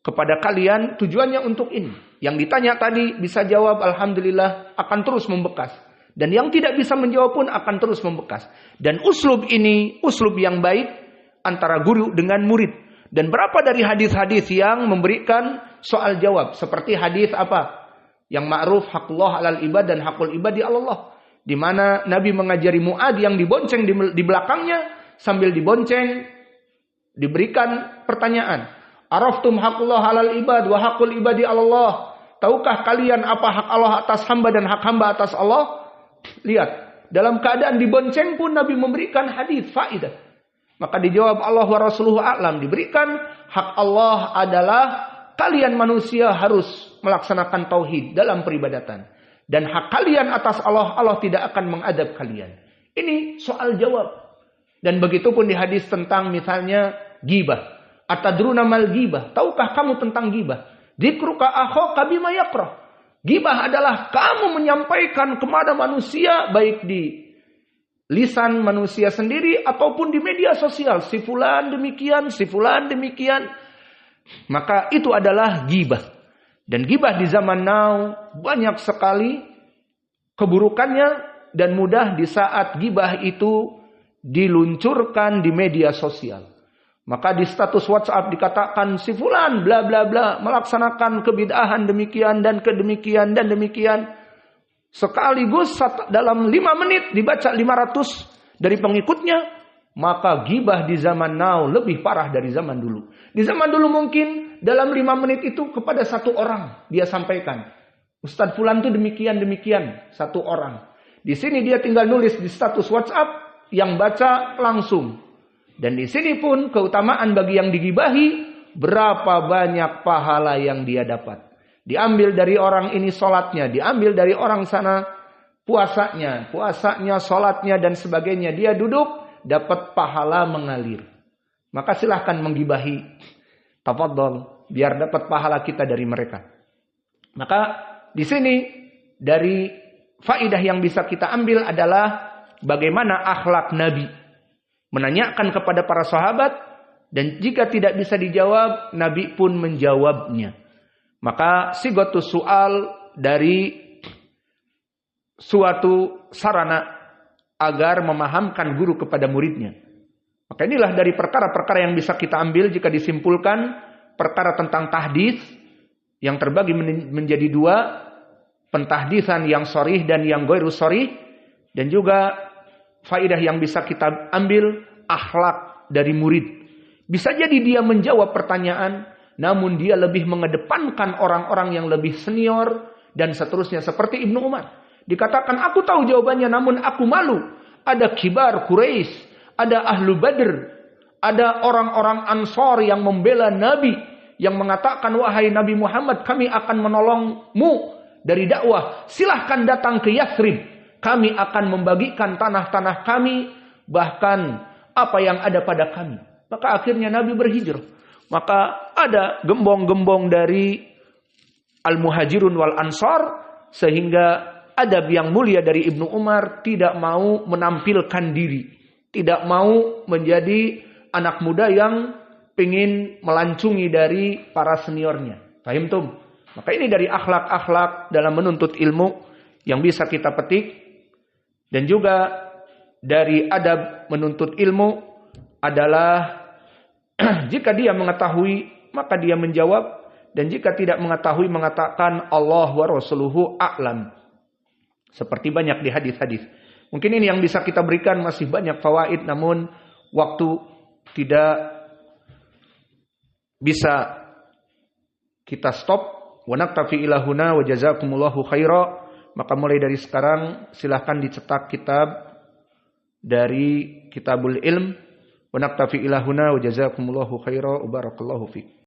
kepada kalian, tujuannya untuk ini. Yang ditanya tadi bisa jawab, alhamdulillah akan terus membekas. Dan yang tidak bisa menjawab pun akan terus membekas. Dan uslub ini, uslub yang baik antara guru dengan murid. Dan berapa dari hadis-hadis yang memberikan soal jawab. Seperti hadis apa? Yang ma'ruf hakullah alal ibad dan hakul ibadi Allah. Di mana Nabi mengajari Mu'ad yang dibonceng di belakangnya. Sambil dibonceng diberikan pertanyaan. Araftum hakullah alal ibad wa hakul ibadi Allah. Tahukah kalian apa hak Allah atas hamba dan hak hamba atas Allah? Lihat. Dalam keadaan dibonceng pun Nabi memberikan hadis faidah. Maka dijawab Allah wa rasuluhu a'lam. Diberikan hak Allah adalah kalian manusia harus melaksanakan tauhid dalam peribadatan. Dan hak kalian atas Allah, Allah tidak akan mengadab kalian. Ini soal jawab. Dan begitu pun di hadis tentang misalnya ghibah. Atadruna mal ghibah. Tahukah kamu tentang ghibah? Dzikruka akhaka bima yakrah. Ghibah adalah kamu menyampaikan kepada manusia baik di lisan manusia sendiri ataupun di media sosial. Si fulan demikian, si fulan demikian. Maka itu adalah ghibah. Dan ghibah di zaman now banyak sekali keburukannya dan mudah di saat ghibah itu diluncurkan di media sosial. Maka di status WhatsApp dikatakan si fulan bla bla bla melaksanakan kebid'ahan demikian dan kedemikian dan demikian. Sekaligus dalam 5 menit dibaca 500 dari pengikutnya. Maka ghibah di zaman now lebih parah dari zaman dulu. Di zaman dulu mungkin dalam 5 menit itu kepada satu orang dia sampaikan. Ustadz fulan itu demikian-demikian. Satu orang. Di sini dia tinggal nulis di status WhatsApp yang baca langsung. Dan di sini pun keutamaan bagi yang digibahi. Berapa banyak pahala yang dia dapat. Diambil dari orang ini sholatnya. Diambil dari orang sana puasanya. Puasanya, sholatnya dan sebagainya. Dia duduk, dapat pahala mengalir. Maka silahkan menggibahi. Tafadhol. Biar dapat pahala kita dari mereka. Maka di sini dari faidah yang bisa kita ambil adalah bagaimana akhlak Nabi. Menanyakan kepada para sahabat. Dan jika tidak bisa dijawab, Nabi pun menjawabnya. Maka sigotus soal dari suatu sarana agar memahamkan guru kepada muridnya. Maka inilah dari perkara-perkara yang bisa kita ambil jika disimpulkan perkara tentang tahdits yang terbagi menjadi 2, pentahdisan yang sharih dan yang ghairu sharih, dan juga faidah yang bisa kita ambil akhlak dari murid. Bisa jadi dia menjawab pertanyaan, namun dia lebih mengedepankan orang-orang yang lebih senior dan seterusnya. Seperti Ibnu Umar. Dikatakan aku tahu jawabannya namun aku malu. Ada kibar Quraisy, ada ahlu Badr, ada orang-orang Ansor yang membela Nabi. Yang mengatakan wahai Nabi Muhammad kami akan menolongmu dari dakwah. Silahkan datang ke Yathrib. Kami akan membagikan tanah-tanah kami. Bahkan apa yang ada pada kami. Maka akhirnya Nabi berhijrah. Maka ada gembong-gembong dari Al-Muhajirun wal Ansar, sehingga adab yang mulia dari Ibnu Umar tidak mau menampilkan diri, tidak mau menjadi anak muda yang ingin melancungi dari para seniornya. Paham tum? Maka ini dari akhlak-akhlak dalam menuntut ilmu yang bisa kita petik, dan juga dari adab menuntut ilmu adalah jika dia mengetahui maka dia menjawab, dan jika tidak mengetahui mengatakan Allah wa rasuluhu a'lam. Seperti banyak di hadis-hadis. Mungkin ini yang bisa kita berikan, masih banyak fawaid, namun waktu tidak bisa kita stop. Wa naktafi ila huna wa jazakumullahu khaira. Maka mulai dari sekarang silahkan dicetak kitab dari Kitabul Ilm. Wa naktafi ila huna wa jazakumullahu khaira wa barakallahu fiik.